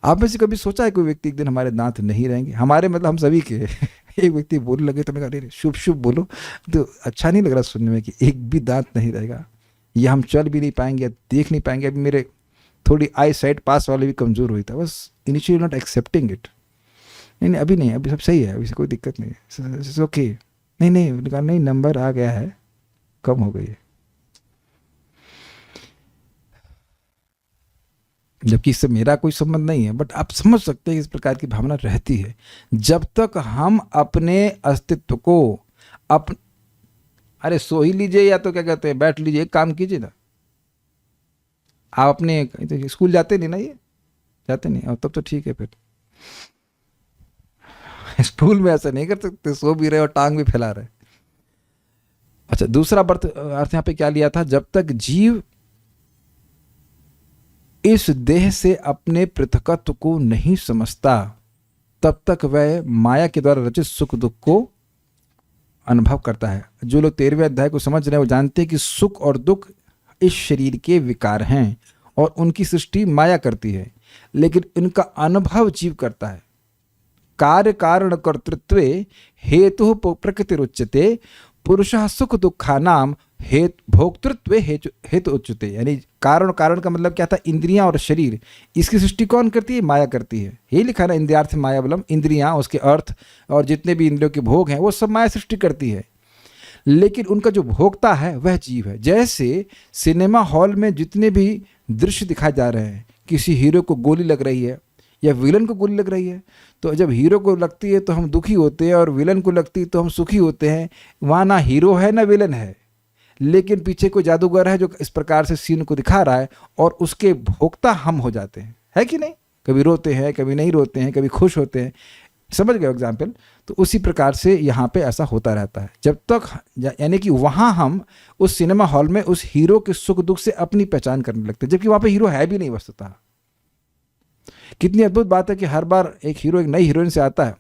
Speaker 1: आप में से कभी सोचा है कोई व्यक्ति एक दिन हमारे दांत नहीं रहेंगे? हमारे मतलब हम सभी के। एक व्यक्ति बोलने लगे तो मैं कहा शुभ शुभ बोलो, तो अच्छा नहीं लग रहा सुनने में कि एक भी दांत नहीं रहेगा, या हम चल भी नहीं पाएंगे, देख नहीं पाएंगे। अभी मेरे थोड़ी आई साइट पास वाले भी कमज़ोर हुई था, बस इनिशियली नॉट एक्सेप्टिंग इट। नहीं अभी नहीं, अभी सब सही है, अभी से कोई दिक्कत नहीं है, ओके। नहीं नंबर आ गया है, कम हो गई है, जबकि इससे मेरा कोई संबंध नहीं है। बट आप समझ सकते हैं इस प्रकार की भावना रहती है। जब तक हम अपने अस्तित्व को अरे सो ही लीजिए, या तो क्या कहते हैं बैठ लीजिए, एक काम कीजिए ना, आप अपने स्कूल जाते नहीं ना, ये जाते नहीं, और तब तो ठीक है। फिर स्कूल में ऐसा नहीं कर सकते, सो भी रहे और टांग भी फैला रहे। अच्छा, दूसरा अर्थ यहाँ पे क्या लिया था? जब तक जीव इस देह से अपने पृथकत्व को नहीं समझता, तब तक वह माया के द्वारा रचित सुख दुख को अनुभव करता है। जो लोग 13वें अध्याय को समझ रहे हैं वो जानते हैं कि सुख और दुख इस शरीर के विकार हैं और उनकी सृष्टि माया करती है, लेकिन इनका अनुभव जीव करता है। कार्य कारण कर्तृत्वे हेतु प्रकृतिरुच्यते, पुरुषः सुख दुखानाम भोक्तृत्व हेतु उच्यते। यानी कारण का मतलब क्या था? इंद्रियां और शरीर, इसकी सृष्टि कौन करती है? माया करती है। यही लिखा ना, इंद्रियार्थ माया बलम, इंद्रियां, उसके अर्थ और जितने भी इंद्रियों के भोग हैं वो सब माया सृष्टि करती है, लेकिन उनका जो भोक्ता है वह जीव है। जैसे सिनेमा हॉल में जितने भी दृश्य दिखाए जा रहे हैं, किसी हीरो को गोली लग रही है या विलन को गोली लग रही है, तो जब हीरो को लगती है तो हम दुखी होते हैं और विलन को लगती है तो हम सुखी होते हैं। वहाँ ना हीरो है ना विलन है, लेकिन पीछे कोई जादूगर है जो इस प्रकार से सीन को दिखा रहा है और उसके भोक्ता हम हो जाते हैं, है कि नहीं? कभी रोते हैं, कभी नहीं रोते हैं, कभी खुश होते हैं। समझ गए एग्जाम्पल? तो उसी प्रकार से यहाँ पे ऐसा होता रहता है। जब तक यानी कि वहाँ हम उस सिनेमा हॉल में उस हीरो के सुख दुख से अपनी पहचान करने लगते हैं, जबकि वहाँ पे हीरो है भी नहीं वस्तुतः। कितनी अद्भुत बात है कि हर बार एक हीरो एक नई हीरोइन से आता है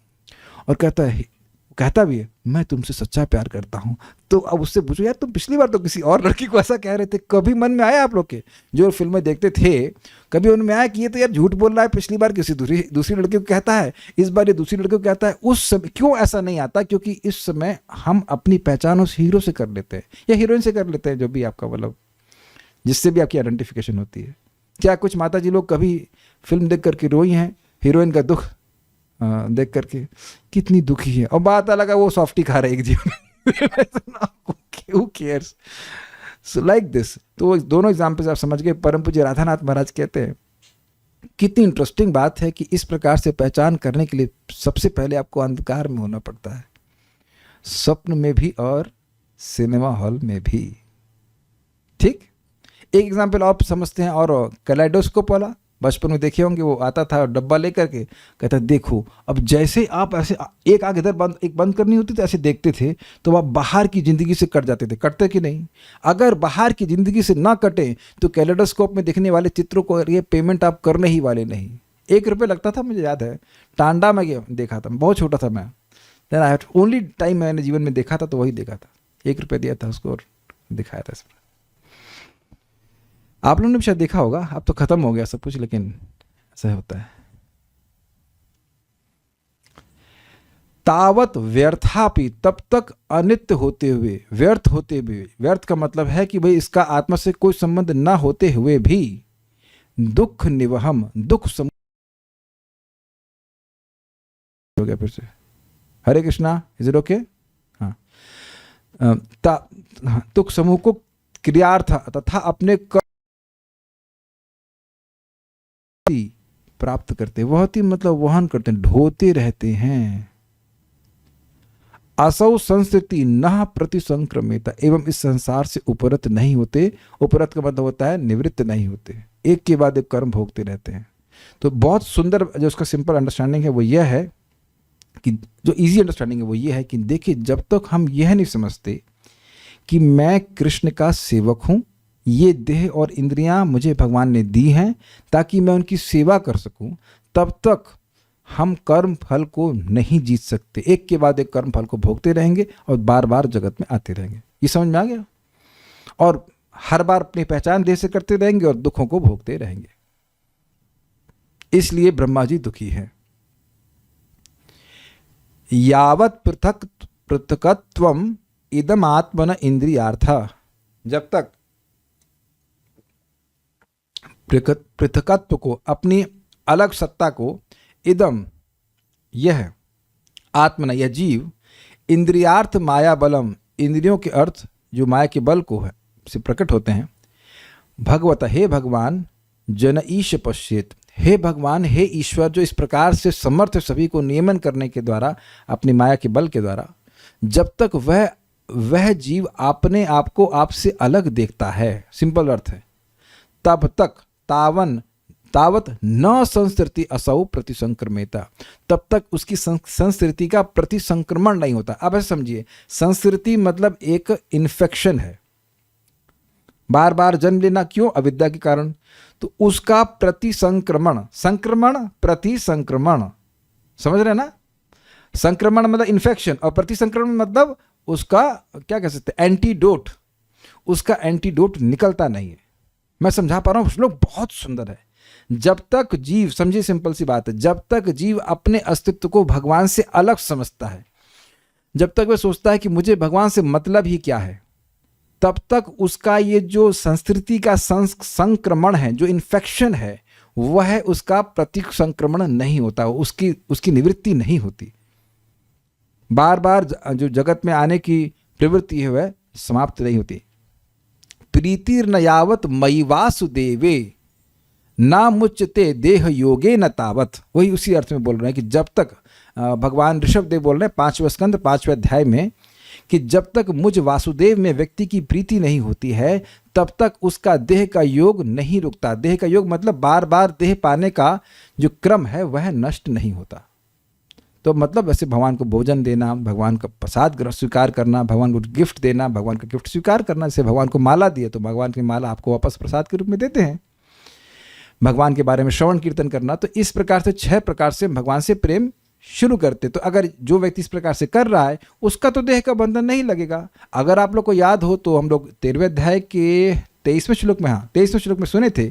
Speaker 1: और कहता भी है मैं तुमसे सच्चा प्यार करता हूँ। तो अब उससे पूछो यार तुम पिछली बार तो किसी और लड़की को ऐसा कह रहे थे, कभी मन में आया आप लोग के जो फिल्में देखते थे, कभी उनमें आया कि ये तो यार झूठ बोल रहा है, पिछली बार किसी दूसरी लड़की को कहता है, इस बार ये दूसरी लड़की को कहता है। उस समय क्यों ऐसा नहीं आता? क्योंकि इस समय हम अपनी पहचान उस हीरो से कर लेते हैं या हीरोइन से कर लेते हैं, जो भी आपका मतलब जिससे भी आपकी आइडेंटिफिकेशन होती है। क्या कुछ माता जी लोग कभी फिल्म देख करके रोई हैं हीरोइन का दुख देख करके, कितनी दुखी है, और बात अलग है वो सॉफ्टी खा रहे एक जीवन who cares. So like this. तो दोनों एग्जाम्पल्स आप समझ गए। परम पूज्य राधानाथ महाराज कहते हैं कितनी इंटरेस्टिंग बात है कि इस प्रकार से पहचान करने के लिए सबसे पहले आपको अंधकार में होना पड़ता है, स्वप्न में भी और सिनेमा हॉल में भी। ठीक, एक एग्जाम्पल आप समझते हैं, और कैलाइडोस्कोप वाला बचपन में देखे होंगे, वो आता था डब्बा लेकर के, कहता देखो। अब जैसे आप ऐसे एक आंख इधर बंद एक बंद करनी होती थी, ऐसे देखते थे तो आप बाहर की ज़िंदगी से कट जाते थे। कटते कि नहीं? अगर बाहर की ज़िंदगी से ना कटे तो कैलेडोस्कोप में दिखने वाले चित्रों को ये पेमेंट आप करने ही वाले नहीं। 1 रुपये लगता था, मुझे याद है, टांडा में गया देखा था, बहुत छोटा था मैं, then I have only time मैंने जीवन में देखा था तो वही देखा था, 1 रुपये दिया था उसको और दिखाया था। इसमें आप लोगों ने भी शायद देखा होगा, अब तो खत्म हो गया सब कुछ, लेकिन ऐसा होता है। तावत व्यर्थापि, तब तक अनित्य होते हुए, व्यर्थ होते हुए, व्यर्थ का मतलब है कि भाई इसका आत्मा से कोई संबंध ना होते हुए भी, दुख निवहम, दुख समूह हो गया फिर से। हरे कृष्णा, इज इट ओके? हाँ, दुख समूह को क्रियार्थ तथा अपने प्राप्त करते, वहती मतलब वहन करते हैं, ढोते रहते हैं। असौ संस्कृति न प्रतिसंक्रमिता, एवं इस संसार से उपरत नहीं होते। उपरत का मतलब होता है निवृत्त नहीं होते, एक के बाद एक कर्म भोगते रहते हैं। तो बहुत सुंदर जो उसका सिंपल अंडरस्टैंडिंग है वो यह है कि, जो इजी अंडरस्टैंडिंग है वो ये है कि देखिए, जब तक हम यह नहीं समझते कि मैं कृष्ण का सेवक हूं, ये देह और इंद्रियां मुझे भगवान ने दी हैं ताकि मैं उनकी सेवा कर सकूं, तब तक हम कर्म फल को नहीं जीत सकते। एक के बाद एक कर्म फल को भोगते रहेंगे और बार बार जगत में आते रहेंगे। ये समझ में आ गया? और हर बार अपनी पहचान देह से करते रहेंगे और दुखों को भोगते रहेंगे। इसलिए ब्रह्मा जी दुखी हैं। यावत पृथक पृथकत्वम इदम आत्मन इंद्रियार्थ, जब तक पृथकत्व को, अपनी अलग सत्ता को, इदम यह, आत्मन यह जीव, इंद्रियार्थ माया बलम, इंद्रियों के अर्थ जो माया के बल को है से प्रकट होते हैं, भगवत, हे भगवान, जन ईश पश्येत, हे भगवान, हे ईश्वर, जो इस प्रकार से समर्थ सभी को नियमन करने के द्वारा, अपनी माया के बल के द्वारा, जब तक वह जीव अपने आप को आपसे अलग देखता है, सिंपल अर्थ है, तब तक तावत न संस्कृति असौ प्रतिसंक्रमेता, तब तक उसकी संस्कृति का प्रतिसंक्रमण नहीं होता। अब ऐसे समझिए, संस्कृति मतलब एक इन्फेक्शन है, बार बार जन्म लेना, क्यों? अविद्या के कारण। तो उसका प्रतिसंक्रमण, संक्रमण प्रतिसंक्रमण, समझ रहे ना? संक्रमण मतलब इन्फेक्शन और प्रतिसंक्रमण मतलब उसका क्या कह सकते हैं, एंटीडोट। उसका एंटीडोट निकलता नहीं है। मैं समझा पा रहा हूँ? श्लोक बहुत सुंदर है। जब तक जीव, समझिए सिंपल सी बात है, जब तक जीव अपने अस्तित्व को भगवान से अलग समझता है, जब तक वह सोचता है कि मुझे भगवान से मतलब ही क्या है, तब तक उसका ये जो संस्कृति का संक्रमण है, जो इन्फेक्शन है, वह उसका प्रतिसंक्रमण नहीं होता, उसकी निवृत्ति नहीं होती। बार बार जो जगत में आने की प्रवृत्ति है वह समाप्त नहीं होती। प्रीतिर न यावत मयि वासुदेवे ना मुच्यते देह योगे न तावत, वही उसी अर्थ में बोल रहे हैं कि जब तक, भगवान ऋषभदेव बोल रहे हैं 5वें स्कंद 5वें अध्याय में, कि जब तक मुझ वासुदेव में व्यक्ति की प्रीति नहीं होती है, तब तक उसका देह का योग नहीं रुकता। देह का योग मतलब बार बार देह पाने का जो क्रम है वह नष्ट नहीं होता। तो मतलब वैसे भगवान को भोजन देना, भगवान का प्रसाद स्वीकार करना, भगवान को गिफ्ट देना, भगवान का गिफ्ट स्वीकार करना, जैसे भगवान को माला दिए तो भगवान की माला आपको वापस प्रसाद के रूप में देते हैं, भगवान के बारे में श्रवण कीर्तन करना। तो इस प्रकार से 6 प्रकार से भगवान से प्रेम शुरू करते। तो अगर जो व्यक्ति इस प्रकार से कर रहा है उसका तो देह का बंधन नहीं लगेगा। अगर आप लोग को याद हो तो हम लोग 13वें अध्याय के 23वें श्लोक में, 23वें श्लोक में सुने थे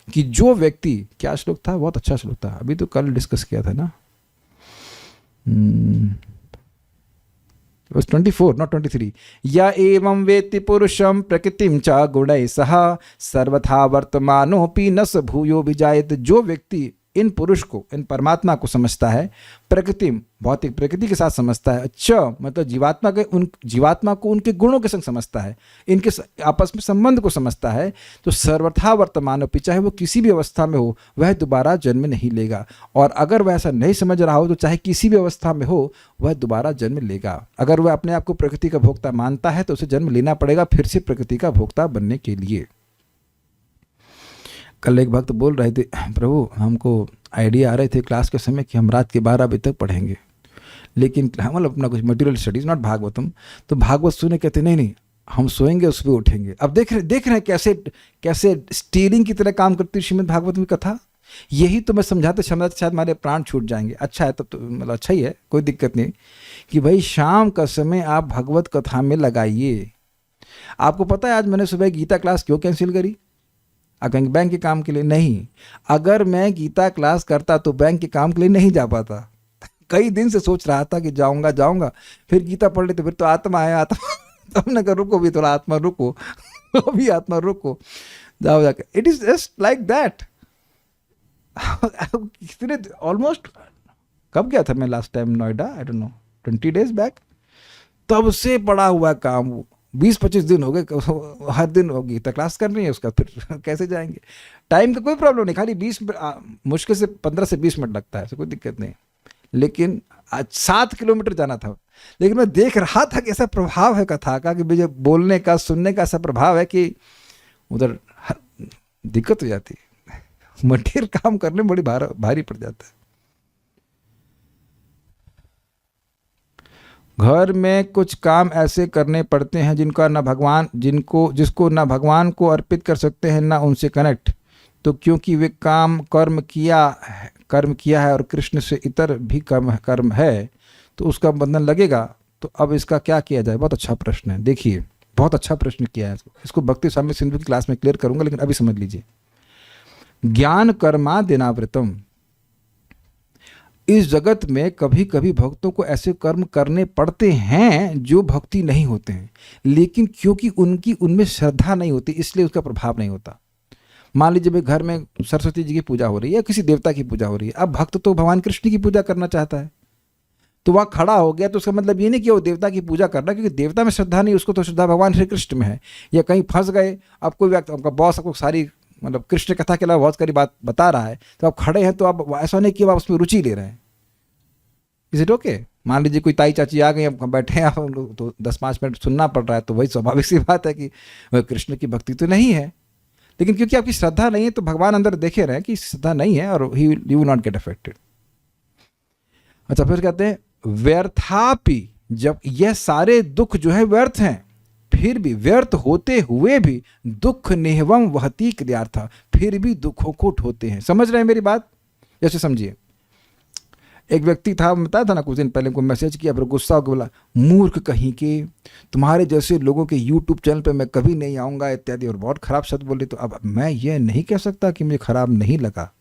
Speaker 1: कि जो व्यक्ति, क्या श्लोक था, बहुत अच्छा श्लोक था, अभी तो कल डिस्कस किया था ना, वर्स 24 नॉट 23, या एवं वेत्ति पुरुषम प्रकृतिम च गुणैः सह सर्वथा वर्तमानोपि न स भूयो विजायते। जो व्यक्ति इन पुरुष को, इन परमात्मा को समझता है, प्रकृति, भौतिक प्रकृति के साथ समझता है, च मतलब जीवात्मा को उनके गुणों के संग समझता है, इनके आपस में संबंध को समझता है, तो सर्वथा वर्तमान, चाहे वो किसी भी अवस्था में हो, वह दोबारा जन्म नहीं लेगा। और अगर वह ऐसा नहीं समझ रहा हो तो चाहे किसी भी अवस्था में हो, वह दोबारा जन्म लेगा। अगर वह अपने आप को प्रकृति का भोक्ता मानता है तो उसे जन्म लेना पड़ेगा फिर से प्रकृति का भोक्ता बनने के लिए। कल एक भक्त बोल रहे थे, प्रभु हमको आइडिया आ रहे थे क्लास के समय कि हम रात के 12 बजे तक पढ़ेंगे, लेकिन मतलब अपना कुछ मटेरियल स्टडीज, नॉट भागवतम, तो भागवत सुने, कहते नहीं हम सोएंगे उस पर उठेंगे। अब देख रहे हैं कैसे स्टीयरिंग की तरह काम करती है श्रीमद् भागवतम की कथा। यही तो मैं समझाते शायद हमारे प्राण छूट जाएंगे। अच्छा है, तब तो मतलब अच्छा ही है, कोई दिक्कत नहीं कि भाई शाम का समय आप भगवत कथा में लगाइए। आपको पता है आज मैंने सुबह गीता क्लास क्यों कैंसिल करी? आप कहेंगे बैंक के काम के लिए। नहीं, अगर मैं गीता क्लास करता तो बैंक के काम के लिए नहीं जा पाता। कई दिन से सोच रहा था कि जाऊंगा, फिर गीता पढ़ लेते, फिर तो आत्मा है, आत्मा तो हमने कहा रुको भी थोड़ा, आत्मा रुको अभी आत्मा रुको, जाओ जाके। It is just like that. कितने ऑलमोस्ट कब गया था मैं last time Noida, I don't know 20 days back, तब से पड़ा हुआ काम 20-25 दिन हो गए, हर दिन गीता क्लास करनी है, उसका फिर कैसे जाएंगे। टाइम का कोई प्रॉब्लम नहीं, खाली 20 मुश्किल से 15 से 20 मिनट लगता है, ऐसे कोई दिक्कत नहीं। लेकिन आज 7 किलोमीटर जाना था, लेकिन मैं देख रहा था कि ऐसा प्रभाव है कथा का, कि मुझे बोलने का, सुनने का ऐसा प्रभाव है कि उधर दिक्कत हो जाती है, मटेरियल काम करने में बड़ी भारी पड़ जाता है। घर में कुछ काम ऐसे करने पड़ते हैं जिसको ना भगवान को अर्पित कर सकते हैं, ना उनसे कनेक्ट, तो क्योंकि वे कर्म किया है और कृष्ण से इतर भी कर्म है, तो उसका बंधन लगेगा। तो अब इसका क्या किया जाए? बहुत अच्छा प्रश्न है। देखिए, बहुत अच्छा प्रश्न किया है। इसको भक्ति स्वामी सिंधु की क्लास में क्लियर करूंगा, लेकिन अभी समझ लीजिए। ज्ञान कर्मा दिनावृतम, इस जगत में कभी कभी भक्तों को ऐसे कर्म करने पड़ते हैं जो भक्ति नहीं होते हैं, लेकिन क्योंकि उनमें श्रद्धा नहीं होती इसलिए उसका प्रभाव नहीं होता। मान लीजिए भाई घर में सरस्वती जी की पूजा हो रही है या किसी देवता की पूजा हो रही है, अब भक्त तो भगवान कृष्ण की पूजा करना चाहता है, तो वहाँ खड़ा हो गया, तो उसका मतलब ये नहीं कि वो देवता की पूजा कर रहा है, क्योंकि देवता में श्रद्धा नहीं, उसको तो श्रद्धा भगवान श्री कृष्ण में है। या कहीं फंस गए, अब कोई व्यक्ति, आपका बॉस आपको सारी मतलब कृष्ण कथा के अलावा बहुत सारी बात बता रहा है, तो आप खड़े हैं, तो आप ऐसा नहीं कि आप उसमें रुचि ले रहे हैं। Is it okay? मान लीजिए कोई ताई चाची आ गई, आप बैठे हैं, तो 10-5 मिनट सुनना पड़ रहा है, तो वही स्वाभाविक सी बात है कि वह कृष्ण की भक्ति तो नहीं है, लेकिन क्योंकि आपकी श्रद्धा नहीं है तो भगवान अंदर देखे रहे कि श्रद्धा नहीं है और you will not get affected. अच्छा, फिर कहते हैं व्यर्थापि, जब यह सारे दुख जो है व्यर्थ हैं, फिर भी व्यर्थ होते हुए भी दुख निहवम वहती क्रियार्थ, फिर भी दुखों को उठाते हैं। समझ रहे हैं मेरी बात? जैसे समझिए, एक व्यक्ति था, बताया था ना कुछ दिन पहले, को मैसेज किया, फिर गुस्सा होकर बोला मूर्ख कहीं के, तुम्हारे जैसे लोगों के यूट्यूब चैनल पे मैं कभी नहीं आऊँगा इत्यादि, और बहुत खराब शब्द बोले। तो अब मैं ये नहीं कह सकता कि मुझे खराब नहीं लगा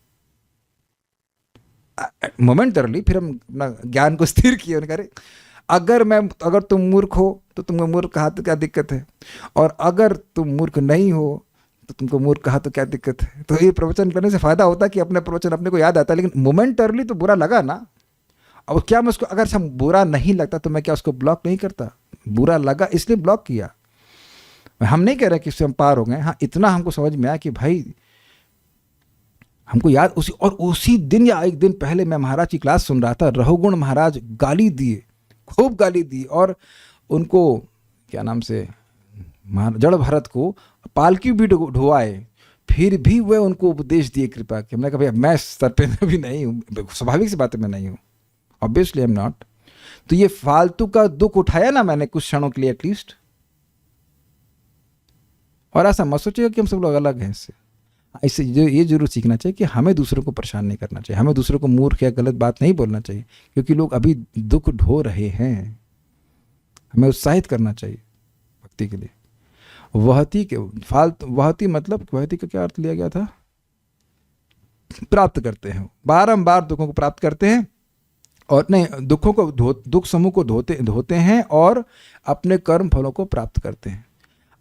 Speaker 1: मोमेंटरली। फिर हम अपना ज्ञान को स्थिर किए, उन्होंने कहा अगर तुम मूर्ख हो तो तुमको मूर्ख कहा तो क्या दिक्कत है, और अगर तुम मूर्ख नहीं हो तो तुमको मूर्ख कहा तो क्या दिक्कत है। तो ये प्रवचन करने से फायदा होता है कि अपने प्रवचन अपने को याद आता है, लेकिन मोमेंटरली तो बुरा लगा ना। अब क्या मैं उसको, अगर हम बुरा नहीं लगता तो मैं क्या उसको ब्लॉक नहीं करता? बुरा लगा इसलिए ब्लॉक किया। हम नहीं कह रहे कि इससे हम पार हो गए। हाँ, इतना हमको समझ में आया कि भाई हमको याद, उसी दिन या एक दिन पहले मैं महाराज की क्लास सुन रहा था, रघुगुण महाराज गाली दिए, खूब गाली दी, और उनको क्या नाम से जड़ भरत को पालकी भी ढुआए, फिर भी वह उनको उपदेश दिए कृपा के। हमने कहा भैया मैं स्तर पे भी नहीं हूँ, स्वाभाविक सी बात है मैं नहीं हूँ, ऑब्वियसली आई एम नॉट। तो ये फालतू का दुख उठाया ना मैंने कुछ क्षणों के लिए एटलीस्ट। और ऐसा मत सोचिएगा कि हम सब लोग अलग हैं इससे। इससे ये जरूर सीखना चाहिए कि हमें दूसरों को परेशान नहीं करना चाहिए, हमें दूसरों को मूर्ख या गलत बात नहीं बोलना चाहिए, क्योंकि लोग अभी दुख ढो रहे हैं। हमें उत्साहित करना चाहिए भक्ति के लिए। वहती मतलब वहती का क्या अर्थ लिया गया था? प्राप्त करते हैं, बारंबार दुखों को प्राप्त करते हैं और नहीं, दुखों को दुख समूह को धोते हैं और अपने कर्म फलों को प्राप्त करते हैं।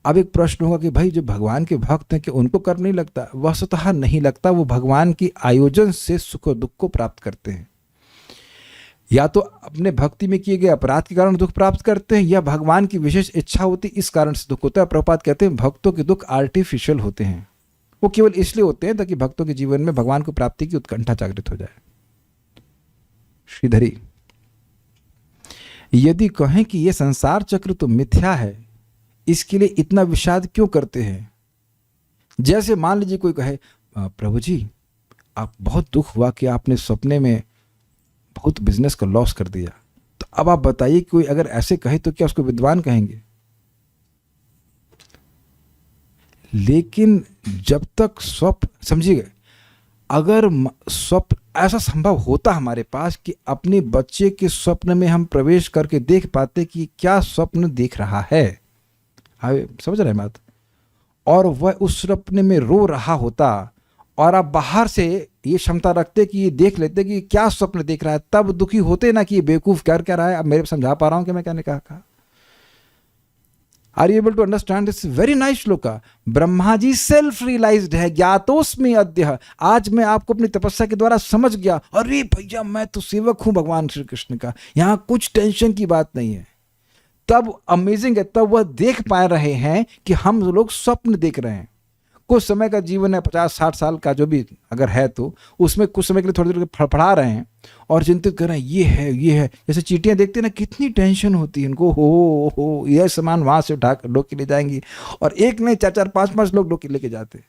Speaker 1: अब एक प्रश्न होगा कि भाई जो भगवान के भक्त हैं कि उनको कर नहीं लगता? वस्तुतः नहीं लगता। वो भगवान की आयोजन से सुख और दुख को प्राप्त करते हैं। या तो अपने भक्ति में किए गए अपराध के कारण दुख प्राप्त करते हैं, या भगवान की विशेष इच्छा होती इस कारण से दुख होता है। प्रभुपाद कहते हैं भक्तों के दुख आर्टिफिशियल होते हैं, वो केवल इसलिए होते हैं ताकि भक्तों के जीवन में भगवान को प्राप्ति की उत्कंठा जागृत हो जाए। श्रीधरी, यदि कहें कि यह संसार चक्र तो मिथ्या है, इसके लिए इतना विषाद क्यों करते हैं? जैसे मान लीजिए कोई कहे प्रभु जी आप बहुत दुख हुआ कि आपने सपने में बहुत बिजनेस का लॉस कर दिया, तो अब आप बताइए कोई अगर ऐसे कहे तो क्या उसको विद्वान कहेंगे? लेकिन जब तक स्वप्न, समझिए, अगर स्वप्न ऐसा संभव होता हमारे पास कि अपने बच्चे के स्वप्न में हम प्रवेश करके देख पाते कि क्या स्वप्न देख रहा है, समझ रहे हैं बात, और वह उस स्वप्न में रो रहा होता और आप बाहर से ये क्षमता रखते कि ये देख लेते कि क्या स्वप्न देख रहा है, तब दुखी होते ना कि ये बेवकूफ क्या रहा है। अब मेरे समझा पा रहा हूं कि मैं क्या ने कहा? Are you able to understand this very nice shloka? Brahma ji self realised है, ज्ञातोस्मि अद्य, आज मैं आपको अपनी तपस्या के द्वारा समझ गया। अरे भैया मैं तो सेवक हूं भगवान श्री कृष्ण का, यहां कुछ टेंशन की बात नहीं है। तब अमेजिंग है, तब वह देख पा रहे हैं कि हम लोग स्वप्न देख रहे हैं। कुछ समय का जीवन है, 50-60 साल का जो भी अगर है, तो उसमें कुछ समय के लिए थोड़ी देर फड़फड़ा रहे हैं और चिंतित कर रहे हैं ये है। जैसे चींटियां देखते हैं ना, कितनी टेंशन होती है इनको, हो यह सामान वहां से उठा कर डोके ले जाएंगी, और एक नहीं 4-4 5-5 लोग डोके लेके जाते।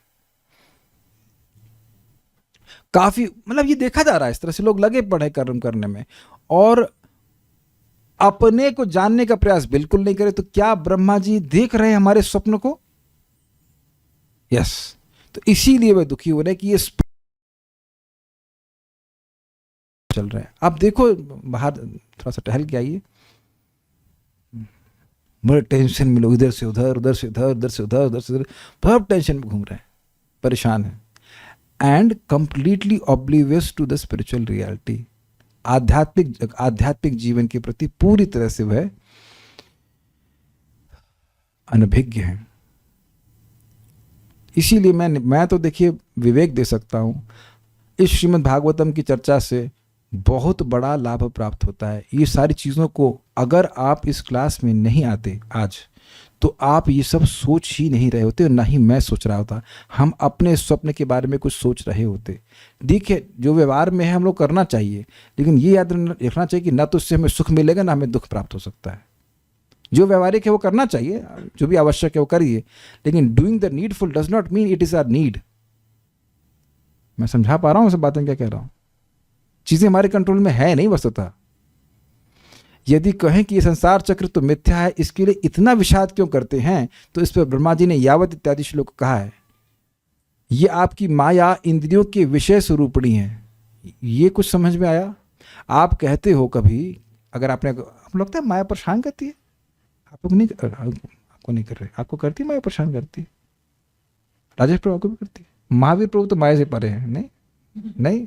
Speaker 1: काफी मतलब ये देखा जा रहा है, इस तरह से लोग लगे पड़े कर्म करने में और अपने को जानने का प्रयास बिल्कुल नहीं करे। तो क्या ब्रह्मा जी देख रहे हैं हमारे स्वप्न को? यस। तो इसीलिए वे दुखी हो रहे हैं कि ये चल रहा है। आप देखो बाहर थोड़ा सा टहल के आइए, बड़े टेंशन में लोग, इधर से उधर, उधर से इधर, उधर से उधर, उधर से उधर, सब टेंशन में घूम रहे हैं, परेशान है, and completely oblivious to the spiritual reality. आध्यात्मिक जीवन के प्रति पूरी तरह से वह अनभिज्ञ है। इसीलिए मैं तो देखिए विवेक दे सकता हूं, इस श्रीमद् भागवतम की चर्चा से बहुत बड़ा लाभ प्राप्त होता है। ये सारी चीज़ों को अगर आप इस क्लास में नहीं आते आज, तो आप ये सब सोच ही नहीं रहे होते, ना ही मैं सोच रहा होता। हम अपने स्वप्न के बारे में कुछ सोच रहे होते। देखिए जो व्यवहार में है हम लोग करना चाहिए, लेकिन ये याद रखना चाहिए कि ना तो इससे हमें सुख मिलेगा ना हमें दुख प्राप्त हो सकता है। जो व्यवहारिक है वो करना चाहिए, जो भी आवश्यक है वो करिए, लेकिन doing the needful does not mean it is our need. मैं समझा पा रहा हूं सब बातें क्या कह रहा हूं? चीजें हमारे कंट्रोल में है नहीं वस्तुतः। यदि कहें कि ये संसार चक्र तो मिथ्या है, इसके लिए इतना विषाद क्यों करते हैं? तो इस पर ब्रह्मा जी ने यावत इत्यादि श्लोक कहा है, ये आपकी माया इंद्रियों के विषय स्वरूपणी है। ये कुछ समझ में आया? आप कहते हो कभी, अगर आपने, आपको लगता है माया परेशान करती है? आप लोग नहीं, आपको नहीं कर रहे, आपको करती है माया परेशान करती है? राजेश प्रभु आपको भी करती है? महावीर प्रभु तो माया से परे हैं, नहीं।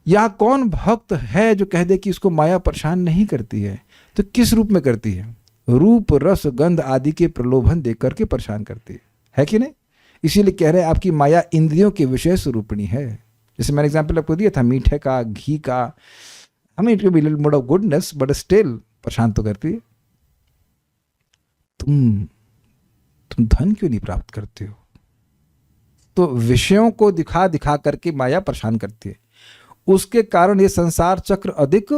Speaker 1: यहाँ कौन भक्त है जो कह दे कि इसको माया परेशान नहीं करती है? तो किस रूप में करती है? रूप रस गंध आदि के प्रलोभन देकर करके परेशान करती है कि नहीं? इसीलिए कह रहे हैं आपकी माया इंद्रियों के विषय स्वरूपणी है। जैसे मैंने एग्जाम्पल आपको दिया था मीठे का, घी का, हमें it be little mode of goodness but still परेशान तो करती है। तुम धन क्यों नहीं प्राप्त करते हो? तो विषयों को दिखा दिखा करके माया परेशान करती है। उसके कारण ये संसार चक्र अधिक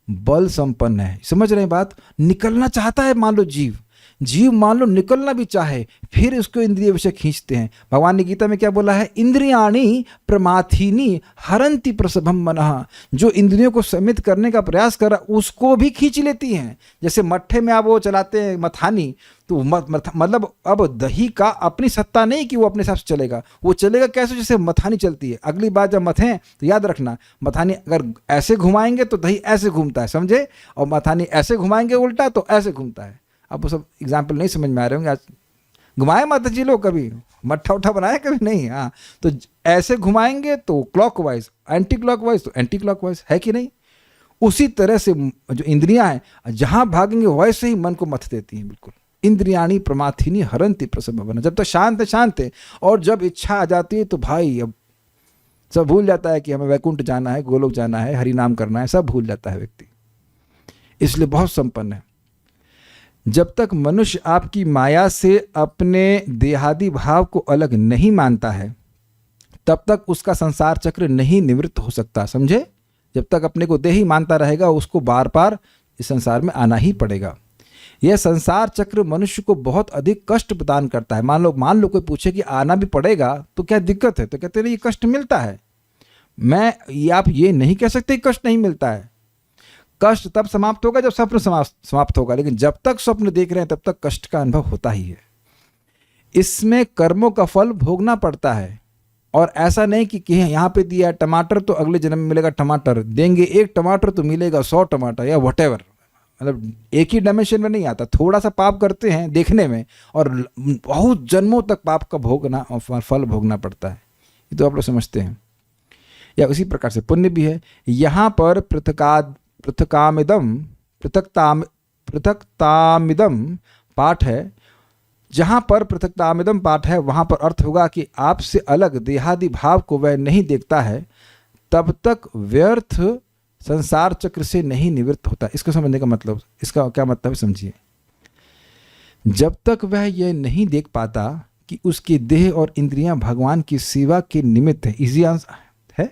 Speaker 1: बल संपन्न है। समझ रहे हैं बात? निकलना चाहता है, मान लो जीव मान लो निकलना भी चाहे, फिर उसको इंद्रिय विषय खींचते हैं। भगवान ने गीता में क्या बोला है? इंद्रियाणि प्रमाथिनी हरंति प्रसभम मनः। जो इंद्रियों को सम्मित करने का प्रयास कर रहा उसको भी खींच लेती हैं। जैसे मट्ठे में आप वो चलाते हैं मथानी, तो मतलब अब दही का अपनी सत्ता नहीं कि वो अपने हिसाब से चलेगा। वो चलेगा कैसे? जैसे मथानी चलती है। अगली बार जब मथें तो याद रखना, मथानी अगर ऐसे घुमाएंगे तो दही ऐसे घूमता है, समझे? और मथानी ऐसे घुमाएंगे उल्टा तो ऐसे घूमता है। अब वो सब एग्जाम्पल नहीं समझ में आ रहे होंगे। आज घुमाए माता जी लोग कभी मट्ठा उठा बनाया कभी नहीं? हाँ, तो ऐसे घुमाएंगे तो क्लॉकवाइज, एंटी क्लॉकवाइज तो एंटी क्लॉकवाइज, है कि नहीं? उसी तरह से जो इंद्रियां हैं जहां भागेंगे वैसे ही मन को मथ देती हैं। बिल्कुल इंद्रियाणी प्रमाथिनी हरंती प्रसव, जब तक शांत है शांत है, और जब इच्छा आ जाती है तो भाई अब सब भूल जाता है कि हमें वैकुंठ जाना है, गोलोक जाना है, हरि नाम करना है, सब भूल जाता है व्यक्ति। इसलिए बहुत संपन्न है। जब तक मनुष्य आपकी माया से अपने देहादि भाव को अलग नहीं मानता है तब तक उसका संसार चक्र नहीं निवृत्त हो सकता। समझे? जब तक अपने को देही मानता रहेगा उसको बार बार इस संसार में आना ही पड़ेगा। यह संसार चक्र मनुष्य को बहुत अधिक कष्ट प्रदान करता है। मान लो कोई पूछे कि आना भी पड़ेगा तो क्या दिक्कत है, तो कहते हैं ये कष्ट मिलता है। आप ये नहीं कह सकते कष्ट नहीं मिलता है। कष्ट तब समाप्त होगा जब स्वप्न समाप्त होगा, लेकिन जब तक स्वप्न देख रहे हैं तब तक कष्ट का अनुभव होता ही है। इसमें कर्मों का फल भोगना पड़ता है, और ऐसा नहीं कि यहाँ पे दिया टमाटर तो अगले जन्म में मिलेगा टमाटर, देंगे 1 टमाटर तो मिलेगा 100 टमाटर या व्हाटएवर। मतलब एक ही डायमेंशन में नहीं आता। थोड़ा सा पाप करते हैं देखने में और बहुत जन्मों तक पाप का भोगना और फल भोगना पड़ता है। ये तो आप लोग समझते हैं। या उसी प्रकार से पुण्य भी है। यहाँ पर पृथक्तामिदम पाठ है। जहाँ पर पृथक्तामिदम पाठ है वहाँ पर अर्थ होगा कि आपसे अलग देहादि भाव को वह नहीं देखता है तब तक व्यर्थ संसार चक्र से नहीं निवृत्त होता। इसको समझने का मतलब, इसका क्या मतलब है समझिए। जब तक वह यह नहीं देख पाता कि उसकी देह और इंद्रियां भगवान की सेवा के निमित्त है, इजी है,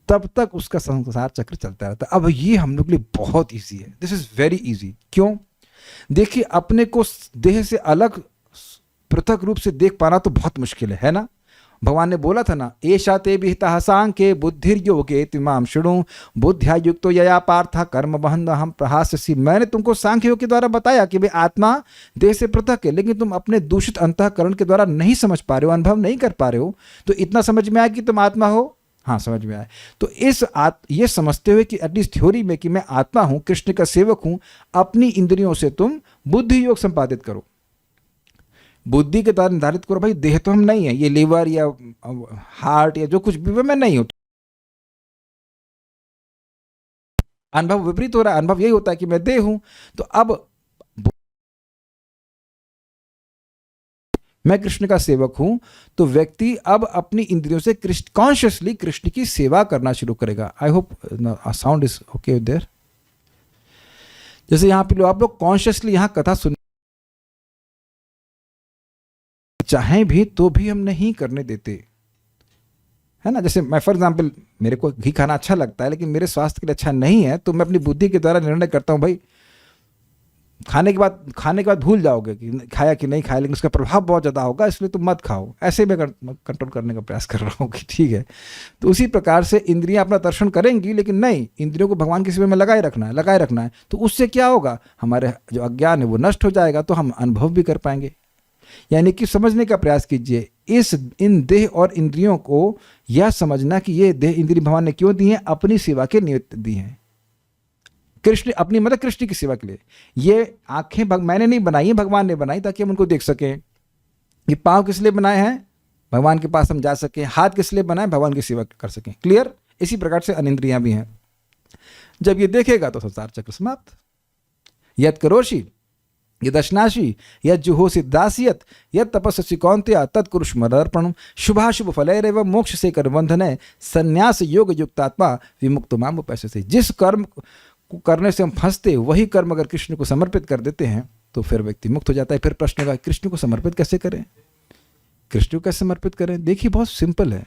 Speaker 1: तब तक उसका संसार चक्र चलता रहता है। अब ये हम लोग के लिए बहुत इजी है। This is very easy. क्यों? देखिए, अपने को देह से अलग पृथक रूप से देख पाना तो बहुत मुश्किल है ना। भगवान ने बोला था ना, एषा ते विहिता सांख्ये बुद्धिर्योगे तिमाम शृणु बुद्ध्या युक्तो यया पार्थ कर्म बंध हम प्रहास्यसि। मैंने तुमको सांख्य योग के द्वारा बताया कि भाई आत्मा देह से पृथक है, लेकिन तुम अपने दूषित अंतःकरण के द्वारा नहीं समझ पा रहे हो, अनुभव नहीं कर पा रहे हो। तो इतना समझ में आया कि तुम आत्मा हो? हाँ, समझ में आया। तो ये समझते हुए कि एटलीस्ट थ्योरी में कि मैं आत्मा हूँ, कृष्ण का सेवक हूँ, अपनी इंद्रियों से तुम बुद्धि योग संपादित करो। बुद्धि के द्वारा निर्धारित करो भाई देह तो हम नहीं है, ये लीवर या हार्ट या जो कुछ भी मैं नहीं हूं। अनुभव विपरीत हो रहा है। अनुभव यही होता है कि मैं देह हूं। तो अब मैं कृष्ण का सेवक हूं, तो व्यक्ति अब अपनी इंद्रियों से कॉन्शियसली कृष्ण की सेवा करना शुरू करेगा। I hope sound is okay there. जैसे यहां पे आप लोग कॉन्शियसली यहां कथा सुन चाहें भी तो भी हम नहीं करने देते, है ना। जैसे मैं फॉर एग्जांपल, मेरे को घी खाना अच्छा लगता है लेकिन मेरे स्वास्थ्य के लिए अच्छा नहीं है, तो मैं अपनी बुद्धि के द्वारा निर्णय करता हूं भाई खाने के बाद भूल जाओगे कि खाया कि नहीं खाया, लेकिन उसका प्रभाव बहुत ज़्यादा होगा, इसलिए तुम मत खाओ। ऐसे मैं कंट्रोल करने का प्रयास कर रहा हूँ कि ठीक है। तो उसी प्रकार से इंद्रियां अपना दर्शन करेंगी, लेकिन नहीं, इंद्रियों को भगवान की सेवा में लगाए रखना है। तो उससे क्या होगा, हमारे जो अज्ञान है वो नष्ट हो जाएगा, तो हम अनुभव भी कर पाएंगे। यानी कि समझने का प्रयास कीजिए इन देह और इंद्रियों को, यह समझना कि ये देह इंद्रिय भगवान ने क्यों दी हैं, अपनी सेवा के निमित्त दी हैं। कृष्ण अपनी मतलब कृष्ण की सेवा के लिए। ये आंखें मैंने नहीं बनाई है, भगवान ने बनाई ताकि हम उनको देख सकें। ये पाँव किस लिए बनाए हैं, भगवान के पास हम जा सकें। हाथ किस लिए बनाए, भगवान की सेवा कर सकें। क्लियर? इसी प्रकार से अनिंद्रियां भी हैं। जब ये देखेगा तो संसार चक्र समाप्त। यद करोषि यदश्नाशी यद जुहोसि दासियत यद तपस्सी कौन्तेय तत्कुरुष मदर्पणम शुभाशुभ फलैरेव मोक्ष से कर बंधने संन्यास योग युक्तात्मा विमुक्त माम पैसे। जिस कर्म को करने से हम फंसते वही कर्म अगर कृष्ण को समर्पित कर देते हैं तो फिर व्यक्ति मुक्त हो जाता है। फिर प्रश्न होगा कृष्ण को समर्पित कैसे करें, कृष्ण को कैसे समर्पित करें? देखिए बहुत सिंपल है,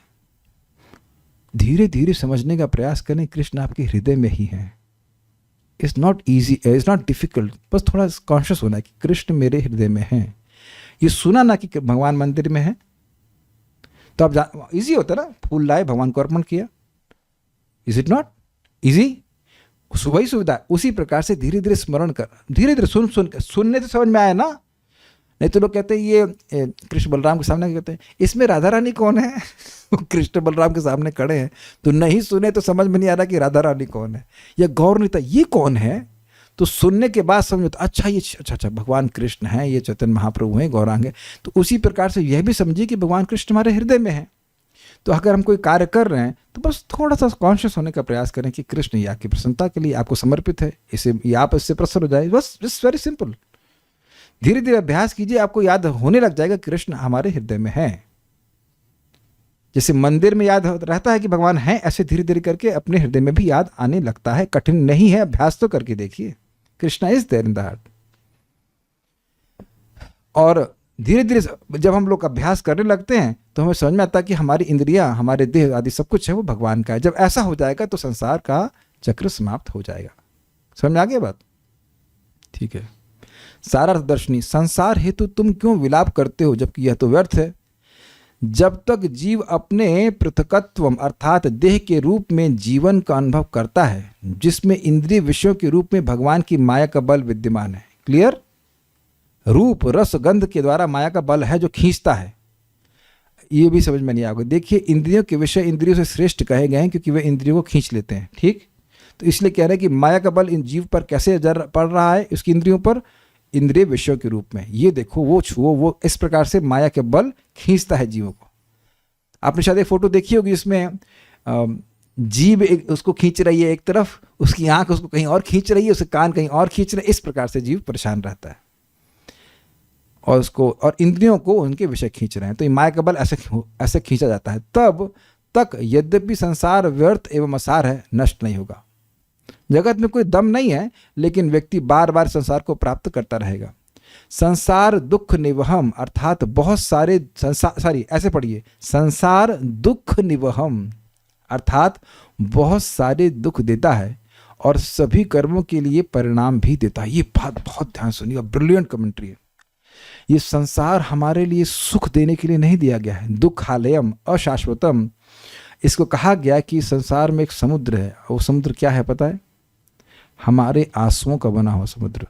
Speaker 1: धीरे धीरे समझने का प्रयास करें। कृष्ण आपके हृदय में ही है। It's not easy, it's not difficult. बस थोड़ा कॉन्शियस होना है कि कृष्ण मेरे हृदय में है। ये सुना ना कि भगवान मंदिर में है, तो आप इजी होता है ना, फूल लाए भगवान को अर्पण किया। Is it not easy? सुबह ही सुविधा। उसी प्रकार से धीरे धीरे स्मरण कर, धीरे धीरे सुनने से समझ में आया ना। नहीं तो लोग कहते हैं ये कृष्ण बलराम के सामने कहते हैं इसमें राधा रानी कौन है? कृष्ण बलराम के सामने खड़े हैं, तो नहीं सुने तो समझ में नहीं आ रहा कि राधा रानी कौन है, या गौर नहीं था ये कौन है। तो सुनने के बाद समझो तो अच्छा ये अच्छा भगवान कृष्ण है, ये चैतन्य महाप्रभु हैं, गौरांग है। तो उसी प्रकार से यह भी समझिए कि भगवान कृष्ण हमारे हृदय में है। तो अगर हम कोई कार्य कर रहे हैं तो बस थोड़ा सा कॉन्शियस होने का प्रयास करें कि कृष्ण ये आपकी प्रसन्नता के लिए आपको समर्पित है, इसे ये आप इससे प्रसन्न हो जाए, बस इट्स वेरी सिंपल। धीरे धीरे अभ्यास कीजिए, आपको याद होने लग जाएगा कृष्ण हमारे हृदय में है। जैसे मंदिर में याद रहता है कि भगवान है, ऐसे धीरे धीरे करके अपने हृदय में भी याद आने लगता है। कठिन नहीं है, अभ्यास तो करके देखिए। Krishna is there in the heart. और धीरे धीरे जब हम लोग अभ्यास करने लगते हैं तो हमें समझ में आता है कि हमारी इंद्रियां, हमारे देह आदि सब कुछ है वो भगवान का है। जब ऐसा हो जाएगा तो संसार का चक्र समाप्त हो जाएगा। समझ में आ गया बात? ठीक है। सारार्थदर्शनी, संसार हेतु तुम क्यों विलाप करते हो जबकि यह तो व्यर्थ है। जब तक जीव अपने पृथकत्व अर्थात देह के रूप में जीवन का अनुभव करता है, जिसमें इंद्रिय विषयों के रूप में भगवान की माया का बल विद्यमान है। क्लियर? रूप रस गंध के द्वारा माया का बल है जो खींचता है। ये भी समझ में नहीं आएगा। देखिए, इंद्रियों के विषय इंद्रियों से श्रेष्ठ कहे गए हैं क्योंकि वे इंद्रियों को खींच लेते हैं। ठीक, तो इसलिए कह रहे हैं कि माया का बल इन जीव पर कैसे पड़ रहा है, इसकी इंद्रियों पर, इंद्रिय विषयों के रूप में। ये देखो, वो छुओ, वो इस प्रकार से माया के बल खींचता है जीवों को। आपने शायद एक फोटो देखी होगी, इसमें जीव उसको खींच रही है एक तरफ, उसकी आंख उसको कहीं और खींच रही है, उसके कान कहीं और खींच रहे हैं। इस प्रकार से जीव परेशान रहता है और उसको और इंद्रियों को उनके विषय खींच रहे हैं। तो ये माया का बल ऐसे खींचा जाता है। तब तक यद्यपि संसार व्यर्थ एवं असार है, नष्ट नहीं होगा। जगत में कोई दम नहीं है, लेकिन व्यक्ति बार बार संसार को प्राप्त करता रहेगा। संसार दुख निवहम अर्थात बहुत सारे ऐसे पढ़िए, संसार दुख निवहम अर्थात बहुत सारे दुख देता है और सभी कर्मों के लिए परिणाम भी देता है। ये बात बहुत ध्यान सुनिएगा, ब्रिलियंट कमेंट्री है। ये संसार हमारे लिए सुख देने के लिए नहीं दिया गया है। दुखालयम अशाश्वतम, इसको कहा गया कि संसार में एक समुद्र है। वो समुद्र क्या है पता है? हमारे आंसुओं का बना हुआ समुद्र।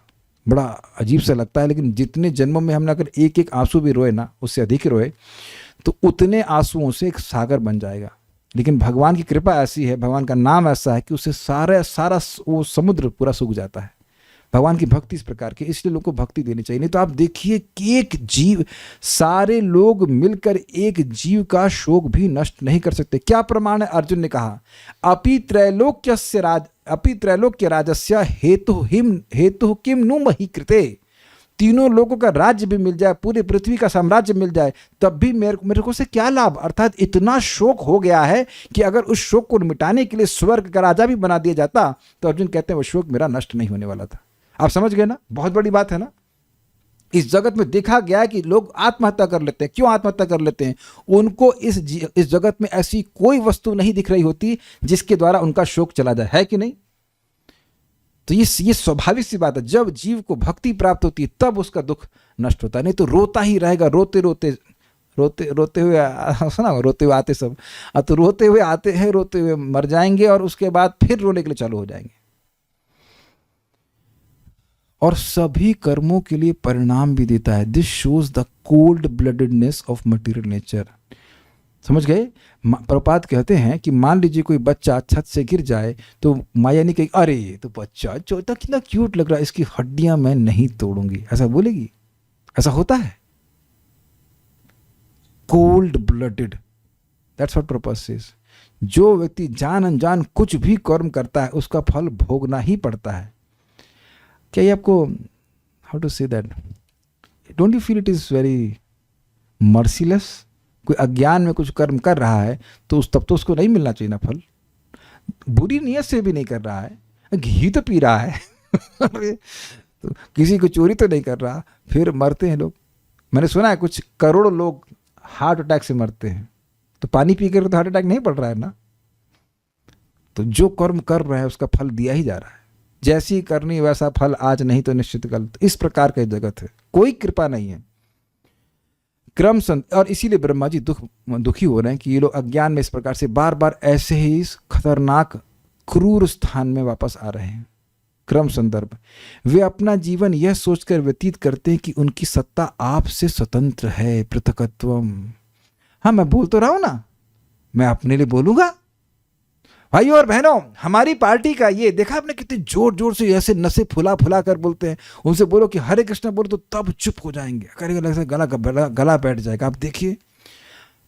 Speaker 1: बड़ा अजीब सा लगता है, लेकिन जितने जन्मों में हमने अगर एक एक आंसू भी रोए ना, उससे अधिक रोए, तो उतने आंसुओं से एक सागर बन जाएगा। लेकिन भगवान की कृपा ऐसी है, भगवान का नाम ऐसा है कि उससे सारा वो समुद्र पूरा सूख जाता है। भगवान की भक्ति इस प्रकार की, इसलिए लोगों को भक्ति देनी चाहिए। नहीं तो आप देखिए कि एक जीव, सारे लोग मिलकर एक जीव का शोक भी नष्ट नहीं कर सकते। क्या प्रमाण है? अर्जुन ने कहा, अपि त्रैलोक्य राजस्य हेतु किम नु मही कृते। तीनों लोगों का राज्य भी मिल जाए, पूरी पृथ्वी का साम्राज्य मिल जाए, तब भी मेरे को से क्या लाभ। अर्थात इतना शोक हो गया है कि अगर उस शोक को मिटाने के लिए स्वर्ग का राजा भी बना दिया जाता तो अर्जुन कहते हैं वो शोक मेरा नष्ट नहीं होने वाला था। आप समझ गए ना? बहुत बड़ी बात है ना। इस जगत में देखा गया है कि लोग आत्महत्या कर लेते हैं। क्यों आत्महत्या कर लेते हैं? उनको इस जगत में ऐसी कोई वस्तु नहीं दिख रही होती जिसके द्वारा उनका शोक चला जाए, है कि नहीं? तो ये स्वाभाविक सी बात है। जब जीव को भक्ति प्राप्त होती है तब उसका दुख नष्ट होता है, नहीं तो रोता ही रहेगा। रोते हुए आते सब, तो रोते हुए आते हैं, रोते हुए मर जाएंगे और उसके बाद फिर रोने के लिए चालू हो जाएंगे। और सभी कर्मों के लिए परिणाम भी देता है। This shows the cold bloodedness of material nature. समझ गए? प्रभुपाद कहते हैं कि मान लीजिए कोई बच्चा छत से गिर जाए तो माया नहीं कहेगी अरे ये तो बच्चा छोटा कितना क्यूट लग रहा है, इसकी हड्डियां मैं नहीं तोड़ूंगी, ऐसा बोलेगी? ऐसा होता है? Cold blooded, that's what Prabhupada says. जो व्यक्ति जान अनजान कुछ भी कर्म करता है उसका फल भोगना ही पड़ता है। क्या ये आपको, how to say that, don't you feel it is very merciless? कोई अज्ञान में कुछ कर्म कर रहा है तो तब तो उसको नहीं मिलना चाहिए ना फल। बुरी नीयत से भी नहीं कर रहा है, घी तो पी रहा है तो किसी को चोरी तो नहीं कर रहा, फिर मरते हैं लोग। मैंने सुना है कुछ करोड़ों लोग हार्ट अटैक से मरते हैं, तो पानी पी कर तो हार्ट अटैक नहीं पड़ रहा है ना। तो जो कर्म कर रहा है उसका फल दिया ही जा रहा है। जैसी करनी वैसा फल, आज नहीं तो निश्चित कल। तो इस प्रकार का जगत है, कोई कृपा नहीं है। क्रम और इसीलिए ब्रह्मा जी दुखी हो रहे हैं कि ये लोग अज्ञान में इस प्रकार से बार बार ऐसे ही इस खतरनाक क्रूर स्थान में वापस आ रहे हैं। क्रम संदर्भ, वे अपना जीवन यह सोचकर व्यतीत करते हैं कि उनकी सत्ता आपसे स्वतंत्र है, पृथकत्वम। हाँ, मैं बोल तो रहा हूं ना, मैं अपने लिए बोलूंगा। भाइयों और बहनों, हमारी पार्टी का ये देखा आपने कितने जोर जोर से ऐसे नसें फुला फुला कर बोलते हैं। उनसे बोलो कि हरे कृष्ण बोलो तो तब चुप हो जाएंगे, करेगा लगता है गला बैठ जाएगा। आप देखिए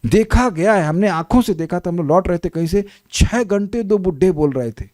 Speaker 1: देखा गया है, हमने आंखों से देखा था। हम लोग लौट रहे थे कहीं से, 6 घंटे 2 बुड्ढे बोल रहे थे,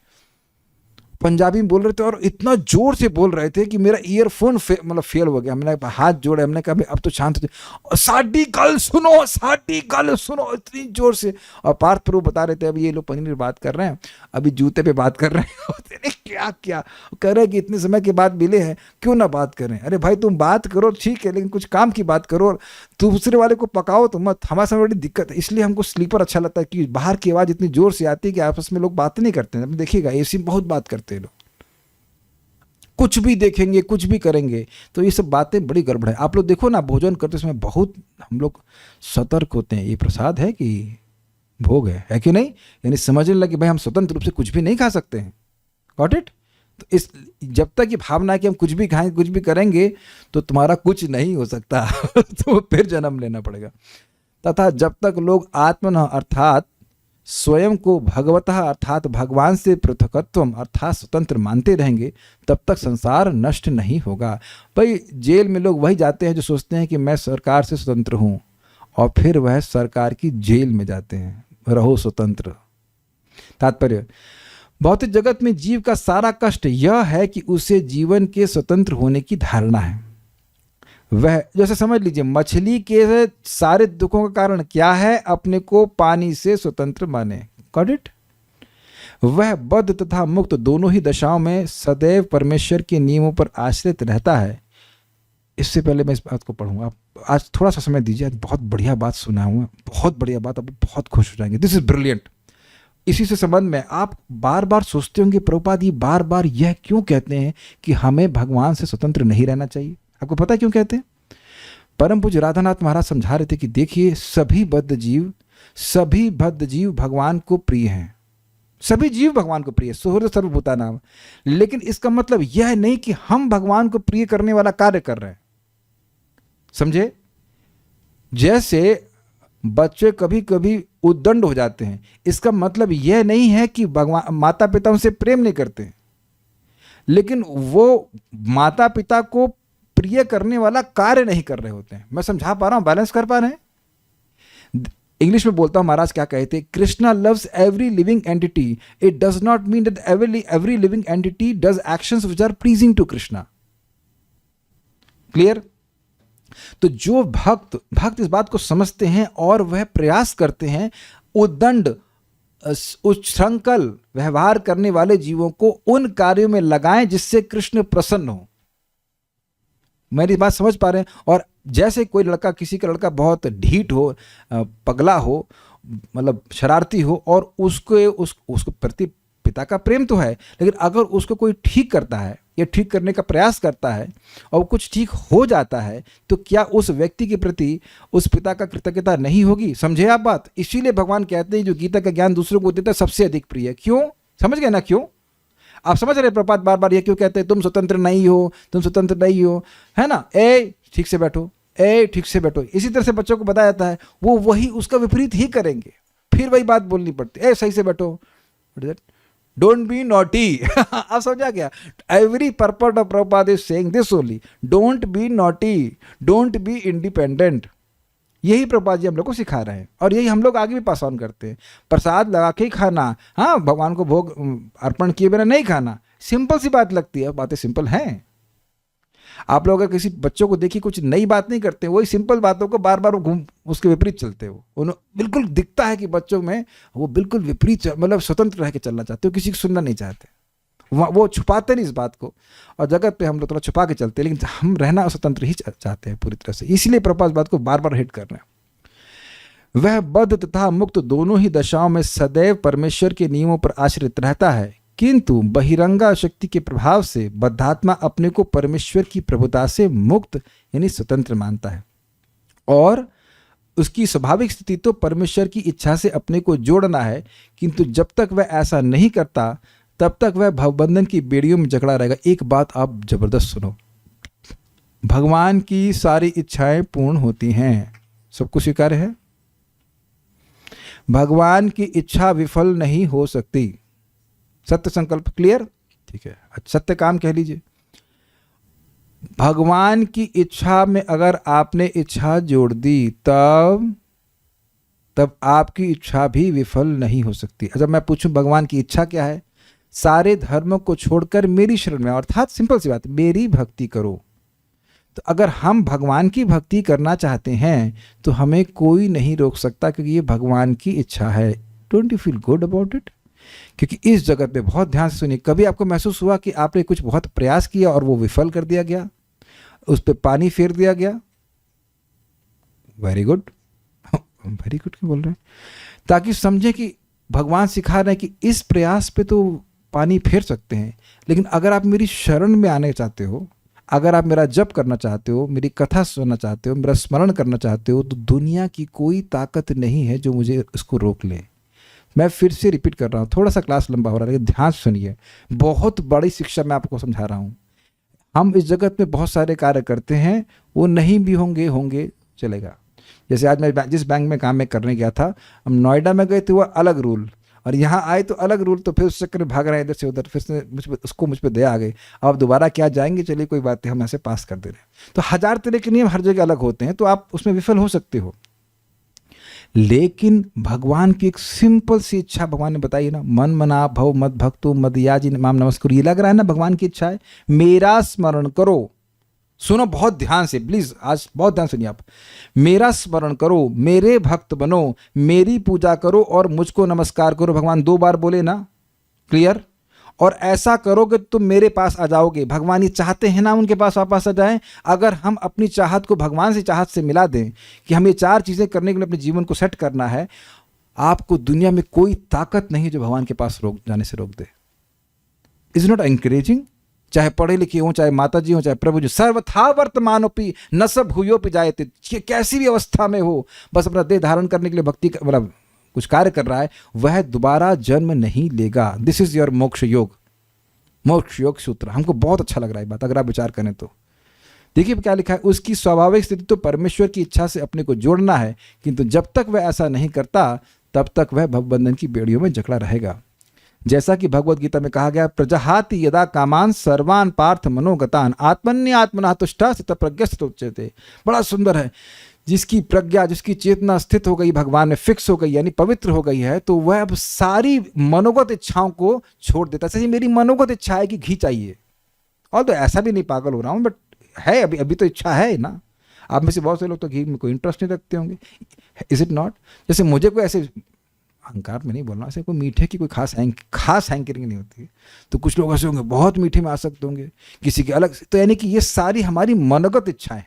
Speaker 1: पंजाबी में बोल रहे थे, और इतना जोर से बोल रहे थे कि मेरा ईयरफोन मतलब फेल हो गया। हमने हाथ जोड़े, हमने कहा अब तो शांत हो जाए, साडी गल सुनो, साडी गल सुनो, इतनी जोर से। और पार्थ प्रभु बता रहे थे अभी ये लोग पनीर बात कर रहे हैं, अभी जूते पे बात कर रहे हैं। क्या क्या कह रहे हैं कि इतने समय के बाद मिले हैं, क्यों ना बात करें। अरे भाई तुम बात करो ठीक है, लेकिन कुछ काम की बात करो, और दूसरे वाले को पकाओ तो मत। हमारे सामने बड़ी दिक्कत है, इसलिए हमको स्लीपर अच्छा लगता है कि बाहर की आवाज़ इतनी जोर से आती है कि आपस में लोग बातें नहीं करते हैं। देखिएगा एसी में बहुत बात करते हैं लोग, कुछ भी देखेंगे, कुछ भी करेंगे, तो ये सब बातें बड़ी गड़बड़ है। आप लोग देखो ना, भोजन करते समय बहुत हम लोग सतर्क होते हैं, ये प्रसाद है कि भोग है कि नहीं। यानी समझने लगे भाई हम स्वतंत्र रूप से कुछ भी नहीं खा सकते हैं। Got it. तो इस जब तक ये भावना है कि हम कुछ भी खाएंगे, कुछ भी करेंगे, तो तुम्हारा कुछ नहीं हो सकता। तो फिर जन्म लेना पड़ेगा। तथा जब तक लोग आत्मन अर्थात स्वयं को भगवतः अर्थात भगवान से पृथकत्व अर्थात स्वतंत्र मानते रहेंगे, तब तक संसार नष्ट नहीं होगा। भाई जेल में लोग वही जाते हैं जो सोचते हैं कि मैं सरकार से स्वतंत्र हूँ, और फिर वह सरकार की जेल में जाते हैं। रहो स्वतंत्र। तात्पर्य, भौतिक जगत में जीव का सारा कष्ट यह है कि उसे जीवन के स्वतंत्र होने की धारणा है। वह जैसे समझ लीजिए, मछली के सारे दुखों का कारण क्या है? अपने को पानी से स्वतंत्र माने। Got it. वह बद्ध तथा मुक्त दोनों ही दशाओं में सदैव परमेश्वर के नियमों पर आश्रित रहता है। इससे पहले मैं इस बात को पढ़ूंगा, आज थोड़ा सा समय दीजिए। बहुत बढ़िया बात सुना हूँ, बहुत बढ़िया बात, आप बहुत खुश हो जाएंगे। This is brilliant. इसी से संबंध में आप बार बार सोचते होंगे प्रभुपाद जी बार बार यह क्यों कहते हैं कि हमें भगवान से स्वतंत्र नहीं रहना चाहिए। आपको पता है क्यों कहते हैं? परम पूज्य राधानाथ महाराज समझा रहे थे कि देखिए, सभी बद्ध जीव भगवान को प्रिय हैं। सभी जीव भगवान को प्रिय, सुहृद सर्वभूता नाम। लेकिन इसका मतलब यह नहीं कि हम भगवान को प्रिय करने वाला कार्य कर रहे हैं। समझे? जैसे बच्चे कभी कभी उद्दंड हो जाते हैं, इसका मतलब यह नहीं है कि भगवान माता पिता उनसे प्रेम नहीं करते, लेकिन वो माता पिता को प्रिय करने वाला कार्य नहीं कर रहे होते हैं। मैं समझा पा रहा हूं? बैलेंस कर पा रहे हैं? इंग्लिश में बोलता हूं, महाराज क्या कहते हैं, Krishna loves every living entity, it does not mean that every living entity does actions which are pleasing to Krishna. Clear? तो जो भक्त इस बात को समझते हैं और वह प्रयास करते हैं उद्दंड उच्छृंखल व्यवहार करने वाले जीवों को उन कार्यों में लगाएं जिससे कृष्ण प्रसन्न हो। मेरी बात समझ पा रहे हैं? और जैसे कोई लड़का, किसी का लड़का बहुत ढीठ हो, पगला हो, मतलब शरारती हो, और उसको प्रति पिता का प्रेम तो है, लेकिन अगर उसको कोई ठीक करता है या ठीक करने का प्रयास करता है और कुछ ठीक हो जाता है, तो क्या उस व्यक्ति के प्रति उस पिता का कृतज्ञता नहीं होगी? समझे आप बात? इसीलिए भगवान कहते हैं जो गीता का ज्ञान दूसरों को देता है सबसे अधिक प्रिय है। क्यों? समझ गए ना क्यों? आप समझ रहे प्रपात बार बार ये क्यों कहते हैं तुम स्वतंत्र नहीं हो, तुम स्वतंत्र नहीं हो, है ना? ए ठीक से बैठो, ए ठीक से बैठो। इसी तरह से बच्चों को बताया जाता है, वो वही उसका विपरीत ही करेंगे, फिर वही बात बोलनी पड़ती है, ए सही से बैठो, डोंट बी नॉटी। आप समझा क्या? Every purpose of Prabhupada is saying this only, don't be naughty, don't be independent. यही प्रभुपाद जी हम लोग को सिखा रहे हैं, और यही हम लोग आगे भी पास ऑन करते हैं। प्रसाद लगा के ही खाना, हाँ, भगवान को भोग अर्पण किए बिना नहीं खाना। सिंपल सी बात लगती है, बातें सिंपल हैं। आप लोग अगर किसी बच्चों को देखिए कुछ नई बात नहीं करते, वही सिंपल बातों को बार बार घूम उसके विपरीत चलते हो। उन्हें बिल्कुल दिखता है कि बच्चों में वो बिल्कुल विपरीत, मतलब स्वतंत्र रह के चलना चाहते हो, किसी को सुनना नहीं चाहते। वो छुपाते नहीं इस बात को, और जगत पे हम लोग थोड़ा छुपा के चलते हैं, लेकिन हम रहना स्वतंत्र ही चाहते हैं पूरी तरह से। इसीलिए प्रभुपाद बात को बार बार हिट कर रहे हैं। वह बद्ध तथा मुक्त दोनों ही दशाओं में सदैव परमेश्वर के नियमों पर आश्रित रहता है, किंतु बहिरंगा शक्ति के प्रभाव से बद्धात्मा अपने को परमेश्वर की प्रभुता से मुक्त यानी स्वतंत्र मानता है, और उसकी स्वाभाविक स्थिति तो परमेश्वर की इच्छा से अपने को जोड़ना है। किंतु जब तक वह ऐसा नहीं करता, तब तक वह भवबंधन की बेड़ियों में जकड़ा रहेगा। एक बात आप जबरदस्त सुनो, भगवान की सारी इच्छाएं पूर्ण होती हैं, सबको स्वीकार्य है। भगवान की इच्छा विफल नहीं हो सकती। सत्य संकल्प क्लियर? ठीक है, सत्य काम कह लीजिए। भगवान की इच्छा में अगर आपने इच्छा जोड़ दी, तब तब आपकी इच्छा भी विफल नहीं हो सकती। जब मैं पूछूं भगवान की इच्छा क्या है, सारे धर्मों को छोड़कर मेरी शरण में, अर्थात सिंपल सी बात, मेरी भक्ति करो। तो अगर हम भगवान की भक्ति करना चाहते हैं तो हमें कोई नहीं रोक सकता, क्योंकि ये भगवान की इच्छा है। Don't you feel good about it? क्योंकि इस जगत में, बहुत ध्यान से सुनिए, कभी आपको महसूस हुआ कि आपने कुछ बहुत प्रयास किया और वो विफल कर दिया गया, उस पर पानी फेर दिया गया? वेरी गुड, वेरी गुड क्यों बोल रहे हैं? ताकि समझें कि भगवान सिखा रहे हैं कि इस प्रयास पे तो पानी फेर सकते हैं, लेकिन अगर आप मेरी शरण में आने चाहते हो, अगर आप मेरा जप करना चाहते हो, मेरी कथा सुनना चाहते हो, मेरा स्मरण करना चाहते हो, तो दुनिया की कोई ताकत नहीं है जो मुझे इसको रोक ले। मैं फिर से रिपीट कर रहा हूँ, थोड़ा सा क्लास लंबा हो रहा है लेकिन ध्यान से सुनिए, बहुत बड़ी शिक्षा मैं आपको समझा रहा हूँ। हम इस जगत में बहुत सारे कार्य करते हैं, वो नहीं भी होंगे चलेगा। जैसे आज मैं जिस बैंक में काम में करने गया था, हम नोएडा में गए थे, वो अलग रूल, और यहाँ आए तो अलग रूल, तो फिर उस चक्कर में भाग रहे हैं इधर से उधर, फिर से मुझ पर दया आ गई। अब दोबारा क्या जाएंगे, चलिए कोई बात नहीं, हम ऐसे पास कर दे रहे हैं। तो 1000 तरह के नियम हर जगह अलग होते हैं, तो आप उसमें विफल हो सकते हो। लेकिन भगवान की एक सिंपल सी इच्छा भगवान ने बताई ना, मन मना भव मद भक्तो मद याजी माम नमस्कुरु। ये लग रहा है ना भगवान की इच्छा है, मेरा स्मरण करो। सुनो बहुत ध्यान से प्लीज, आज बहुत ध्यान सुनिए आप। मेरा स्मरण करो, मेरे भक्त बनो, मेरी पूजा करो और मुझको नमस्कार करो। भगवान 2 बार बोले ना, क्लियर? और ऐसा करोगे तुम मेरे पास आ जाओगे। भगवान ये चाहते हैं ना उनके पास वापस आ जाएं। अगर हम अपनी चाहत को भगवान से चाहत से मिला दें कि हम ये 4 चीज़ें करने के लिए अपने जीवन को सेट करना है, आपको दुनिया में कोई ताकत नहीं जो भगवान के पास जाने से रोक दे। Is not encouraging? चाहे पढ़े लिखे हों, चाहे माता जी हों, चाहे प्रभु जी, सर्वथा वर्तमानोपि न सब भूयो पि जायते। कैसी भी अवस्था में हो, बस अपना देह धारण करने के लिए भक्ति मतलब कुछ कार्य कर रहा है, वह दोबारा जन्म नहीं लेगा। दिस इज योर मोक्ष योग, मोक्ष योग सूत्र। हमको बहुत अच्छा लग रहा है बात, अगर आप विचार करें तो। देखिए क्या लिखा है, उसकी स्वाभाविक स्थिति तो परमेश्वर की इच्छा से अपने को जोड़ना है, किंतु जब तक वह ऐसा नहीं करता तब तक वह भवबंधन की बेड़ियों में जकड़ा रहेगा। जैसा कि भगवत गीता में कहा गया, प्रजहाति यदा कामान सर्वान पार्थ मनोगतान आत्मन्य आत्मना तुष्टा स्थित प्रज्ञस्थित उच्यते। बड़ा सुंदर है। जिसकी प्रज्ञा, जिसकी चेतना स्थित हो गई भगवान में, फिक्स हो गई, यानी पवित्र हो गई है, तो वह अब सारी मनोगत इच्छाओं को छोड़ देता है। सही मेरी मनोगत इच्छा है कि घी चाहिए, और तो ऐसा भी नहीं पागल हो रहा हूँ, बट है अभी तो इच्छा है ना। आप में से बहुत से लोग तो घी में कोई इंटरेस्ट नहीं रखते होंगे, इज इट नॉट? जैसे मुझे कोई ऐसे अहंकार में नहीं बोलना, ऐसे कोई मीठे की कोई खास हैंकरिंग नहीं होती, तो कुछ लोग ऐसे होंगे बहुत मीठे में आसक्त होंगे, किसी के अलग। तो यानी कि ये सारी हमारी मनोगत इच्छाएं।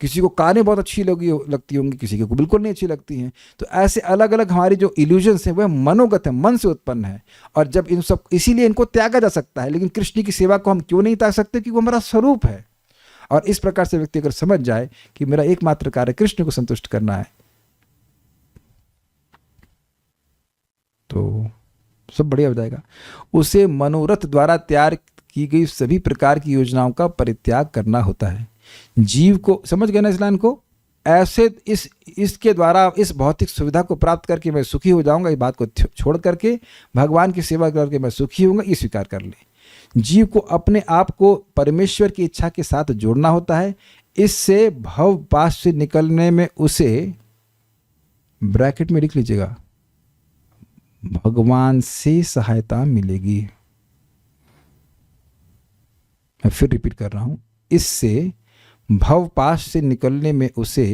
Speaker 1: किसी को कारें बहुत अच्छी लगती होंगी, किसी को बिल्कुल नहीं अच्छी लगती हैं। तो ऐसे अलग अलग हमारी जो इल्यूजन्स हैं वह मनोगत है, मन से उत्पन्न है। और जब इन सब, इसीलिए इनको त्यागा जा सकता है। लेकिन कृष्ण की सेवा को हम क्यों नहीं त्याग सकते? क्योंकि वो हमारा स्वरूप है। और इस प्रकार से व्यक्ति अगर समझ जाए कि मेरा एकमात्र कार्य कृष्ण को संतुष्ट करना है, तो सब बढ़िया हो जाएगा। उसे मनोरथ द्वारा तैयार की गई सभी प्रकार की योजनाओं का परित्याग करना होता है। जीव को, समझ गए ना इस लाइन को? ऐसे इसके द्वारा इस भौतिक सुविधा को प्राप्त करके मैं सुखी हो जाऊंगा, इस बात को छोड़ करके भगवान की सेवा करके मैं सुखी होऊंगा, ये स्वीकार कर ले। जीव को अपने आप को परमेश्वर की इच्छा के साथ जोड़ना होता है। इससे भव पाश से निकलने में उसे, ब्रैकेट में लिख लीजिएगा, भगवान से सहायता मिलेगी। मैं फिर रिपीट कर रहा हूं, इससे भव पाश से निकलने में उसे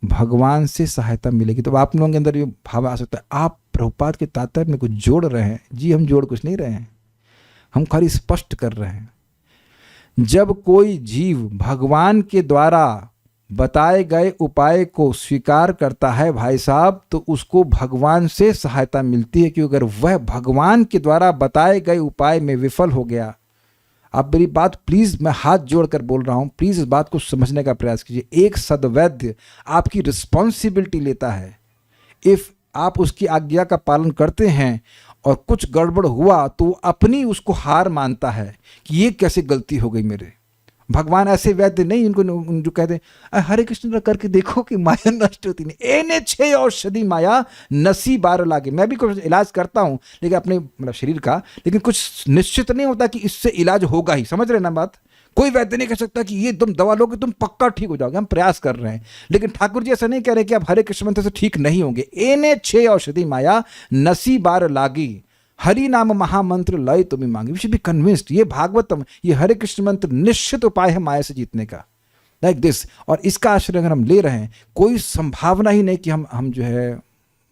Speaker 1: भगवान से सहायता मिलेगी। तो आप लोगों के अंदर ये भाव आ सकता है, आप प्रभुपाद के तात्पर्य में कुछ जोड़ रहे हैं। जी हम जोड़ कुछ नहीं रहे हैं, हम खाली स्पष्ट कर रहे हैं। जब कोई जीव भगवान के द्वारा बताए गए उपाय को स्वीकार करता है भाई साहब, तो उसको भगवान से सहायता मिलती है। क्योंकि अगर वह भगवान के द्वारा बताए गए उपाय में विफल हो गया, आप मेरी बात प्लीज, मैं हाथ जोड़कर बोल रहा हूं, प्लीज इस बात को समझने का प्रयास कीजिए। एक सद्वैद्य आपकी रिस्पॉन्सिबिलिटी लेता है। इफ आप उसकी आज्ञा का पालन करते हैं और कुछ गड़बड़ हुआ तो अपनी उसको हार मानता है कि ये कैसे गलती हो गई मेरे। भगवान ऐसे वैद्य नहीं उनको जो कहते हैं हरे कृष्ण करके देखो कि माया नष्ट होती नहीं, एने 6 औषधि माया नसी बार लागे। मैं भी कुछ इलाज करता हूँ लेकिन अपने मतलब शरीर का, लेकिन कुछ निश्चित नहीं होता कि इससे इलाज होगा ही। समझ रहे ना बात? कोई वैद्य नहीं कह सकता कि ये तुम दवा लोगे तुम पक्का ठीक हो जाओगे। हम प्रयास कर रहे हैं, लेकिन ठाकुर जी ऐसा नहीं कह रहे कि आप हरे कृष्ण मंत्र से ठीक नहीं होंगे। एने 6 औषधि माया नसी बार लागी, हरि नाम महामंत्र लय तुम्हें मांगी। वी शुड बी कन्विंस्ड, ये भागवतम, ये हरे कृष्ण मंत्र निश्चित उपाय है माया से जीतने का, लाइक दिस। और इसका आश्रय अगर हम ले रहे हैं, कोई संभावना ही नहीं कि हम जो है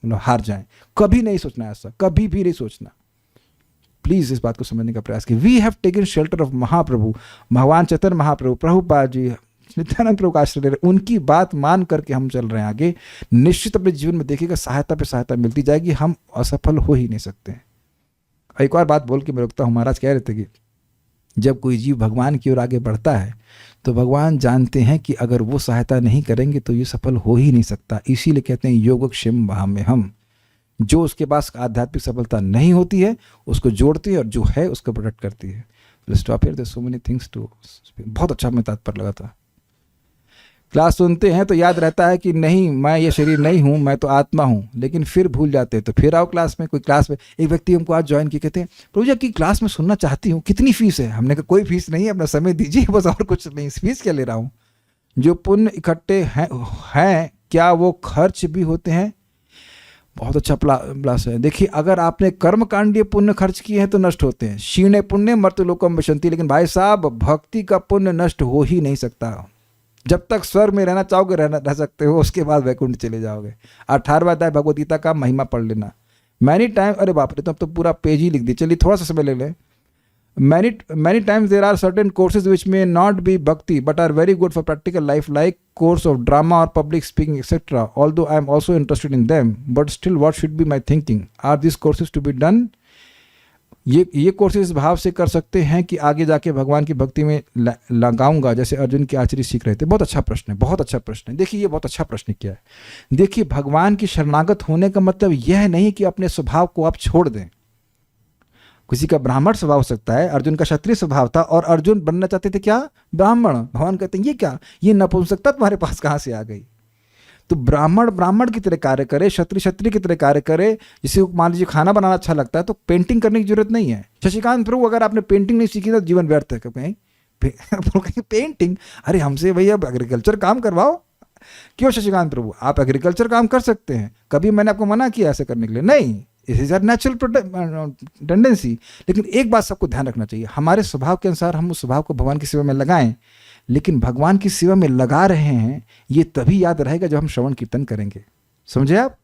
Speaker 1: हार जाएं। कभी नहीं सोचना ऐसा, कभी भी नहीं सोचना। प्लीज इस बात को समझने का प्रयास कीजिए। We have taken shelter of Mahaprabhu, भगवान चैतन्य महाप्रभु, प्रभुपाद जी, नित्यानंद प्रभु का आश्रय ले रहे हैं, उनकी बात मान करके हम चल रहे हैं आगे। निश्चित अपने जीवन में देखिएगा सहायता पे सहायता मिलती जाएगी, हम असफल हो ही नहीं सकते। एक और बात बोल के मैं रुकता हूँ। महाराज कह रहे थे कि जब कोई जीव भगवान की ओर आगे बढ़ता है तो भगवान जानते हैं कि अगर वो सहायता नहीं करेंगे तो ये सफल हो ही नहीं सकता। इसीलिए कहते हैं योगक्षेम में हम, जो उसके पास आध्यात्मिक सफलता नहीं होती है उसको जोड़ती है और जो है उसको प्रोटेक्ट करती है। Stop here, there so many things to. बहुत अच्छा मैं तात्पर्य लगा था। क्लास सुनते हैं तो याद रहता है कि नहीं मैं ये शरीर नहीं हूँ, मैं तो आत्मा हूँ, लेकिन फिर भूल जाते हैं। तो फिर आओ क्लास में। कोई क्लास में एक व्यक्ति हमको आज ज्वाइन किए, कहते हैं प्रभु जी आपकी क्लास में सुनना चाहती हूँ, कितनी फीस है? हमने कहा कोई फीस नहीं है, अपना समय दीजिए बस, और कुछ नहीं, फीस क्या ले रहा हूँ। जो पुण्य इकट्ठे हैं क्या वो खर्च भी होते हैं? बहुत अच्छा प्लास है। देखिए अगर आपने कर्म कांडीय पुण्य खर्च किए हैं तो नष्ट होते हैं। क्षीणे पुण्य मर्त्य लोकम विशंति, लेकिन भाई साहब भक्ति का पुण्य नष्ट हो ही नहीं सकता। जब तक स्वर्ग में रहना चाहोगे रह सकते हो, उसके बाद वैकुंठ चले जाओगे। 18वां अध्याय भगवद गीता का महिमा पढ़ लेना। मैनी टाइम, अरे बाप रे, तो अब तो पूरा पेज ही लिख दी। चलिए थोड़ा सा समय ले लें। Many times there are certain courses which may not be bhakti but are very good for practical life, like course of drama or public speaking etc. Although I am also interested in them, but still what should be my thinking? Are these courses to be done? ये courses इस भाव से कर सकते हैं कि आगे जाके भगवान की भक्ति में लगाऊंगा, जैसे अर्जुन की आचार्य सीख रहे थे। बहुत अच्छा प्रश्न है, बहुत अच्छा प्रश्न है। देखिए ये बहुत अच्छा प्रश्न किया है। देखिए भगवान की शरणागत होने का मतलब यह नहीं कि अपने स्वभाव को आप छोड़ दें। किसी का ब्राह्मण स्वभाव हो सकता है, अर्जुन का क्षत्रिय स्वभाव था और अर्जुन बनना चाहते थे क्या? ब्राह्मण। भगवान कहते हैं ये क्या, ये नपुंसकता तुम्हारे पास कहाँ से आ गई? तो ब्राह्मण ब्राह्मण की तरह कार्य करे, क्षत्रिय क्षत्रिय की तरह कार्य करे। जिसे मान लीजिए खाना बनाना अच्छा लगता है तो पेंटिंग करने की जरूरत नहीं है। शशिकांत प्रभु अगर आपने पेंटिंग नहीं सीखी तो जीवन व्यर्थ है। कहीं पेंटिंग, अरे हमसे भैया एग्रीकल्चर काम करवाओ। क्यों शशिकांत प्रभु, आप एग्रीकल्चर काम कर सकते हैं, कभी मैंने आपको मना किया ऐसे करने के लिए? नहीं, it is our natural tendency. लेकिन एक बात सबको ध्यान रखना चाहिए, हमारे स्वभाव के अनुसार हम उस स्वभाव को भगवान की सेवा में लगाएं, लेकिन भगवान की सेवा में लगा रहे हैं ये तभी याद रहेगा जब हम श्रवण कीर्तन करेंगे। समझे आप?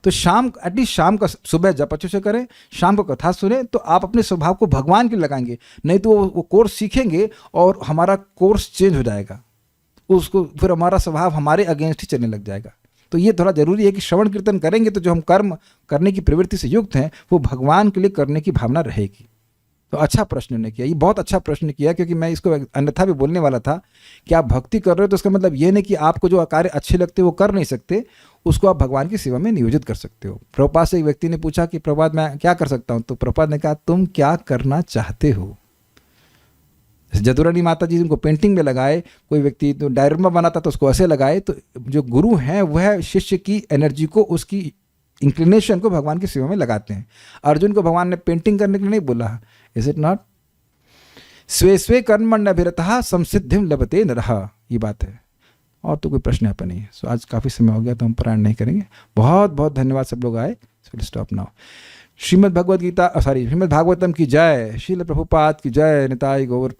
Speaker 1: तो शाम, एटलीस्ट शाम का, सुबह जप अच्छे से करें, शाम को कथा सुने, तो आप अपने स्वभाव को भगवान के लगाएंगे। नहीं तो वो कोर्स सीखेंगे और हमारा कोर्स चेंज हो जाएगा, उसको फिर हमारा स्वभाव हमारे अगेंस्ट ही चलने लग जाएगा। तो ये थोड़ा जरूरी है कि श्रवण कीर्तन करेंगे तो जो हम कर्म करने की प्रवृत्ति से युक्त हैं वो भगवान के लिए करने की भावना रहेगी। तो अच्छा प्रश्न ने किया, ये बहुत अच्छा प्रश्न किया, क्योंकि मैं इसको अन्यथा भी बोलने वाला था कि आप भक्ति कर रहे हो तो इसका मतलब ये नहीं कि आपको जो कार्य अच्छे लगते वो कर नहीं सकते, उसको आप भगवान की सेवा में नियोजित कर सकते हो। प्रभुपाद से एक व्यक्ति ने पूछा कि प्रभुपाद मैं क्या कर सकता हूँ? तो प्रभुपाद ने कहा तुम क्या करना चाहते हो। जदुरानी माता जी उनको पेंटिंग में लगाए, कोई व्यक्ति तो डायरमा बनाता तो उसको ऐसे लगाए। तो जो गुरु हैं वह शिष्य की एनर्जी को, उसकी इंक्लिनेशन को भगवान की सेवा में लगाते हैं। अर्जुन को भगवान ने पेंटिंग करने के लिए नहीं बोला, इज इट नॉट? स्वे स्वे कर्मण्यभिरतः संसिद्धिं लभते नरः, ये बात है। और तो कोई प्रश्न यहाँ पर नहीं है। सो आज काफ़ी समय हो गया तो हम पारायण नहीं करेंगे। बहुत बहुत धन्यवाद सब लोग आए। Stop now. श्रीमद् भागवतम की जय, श्रील प्रभुपाद की जय, निताई गौर।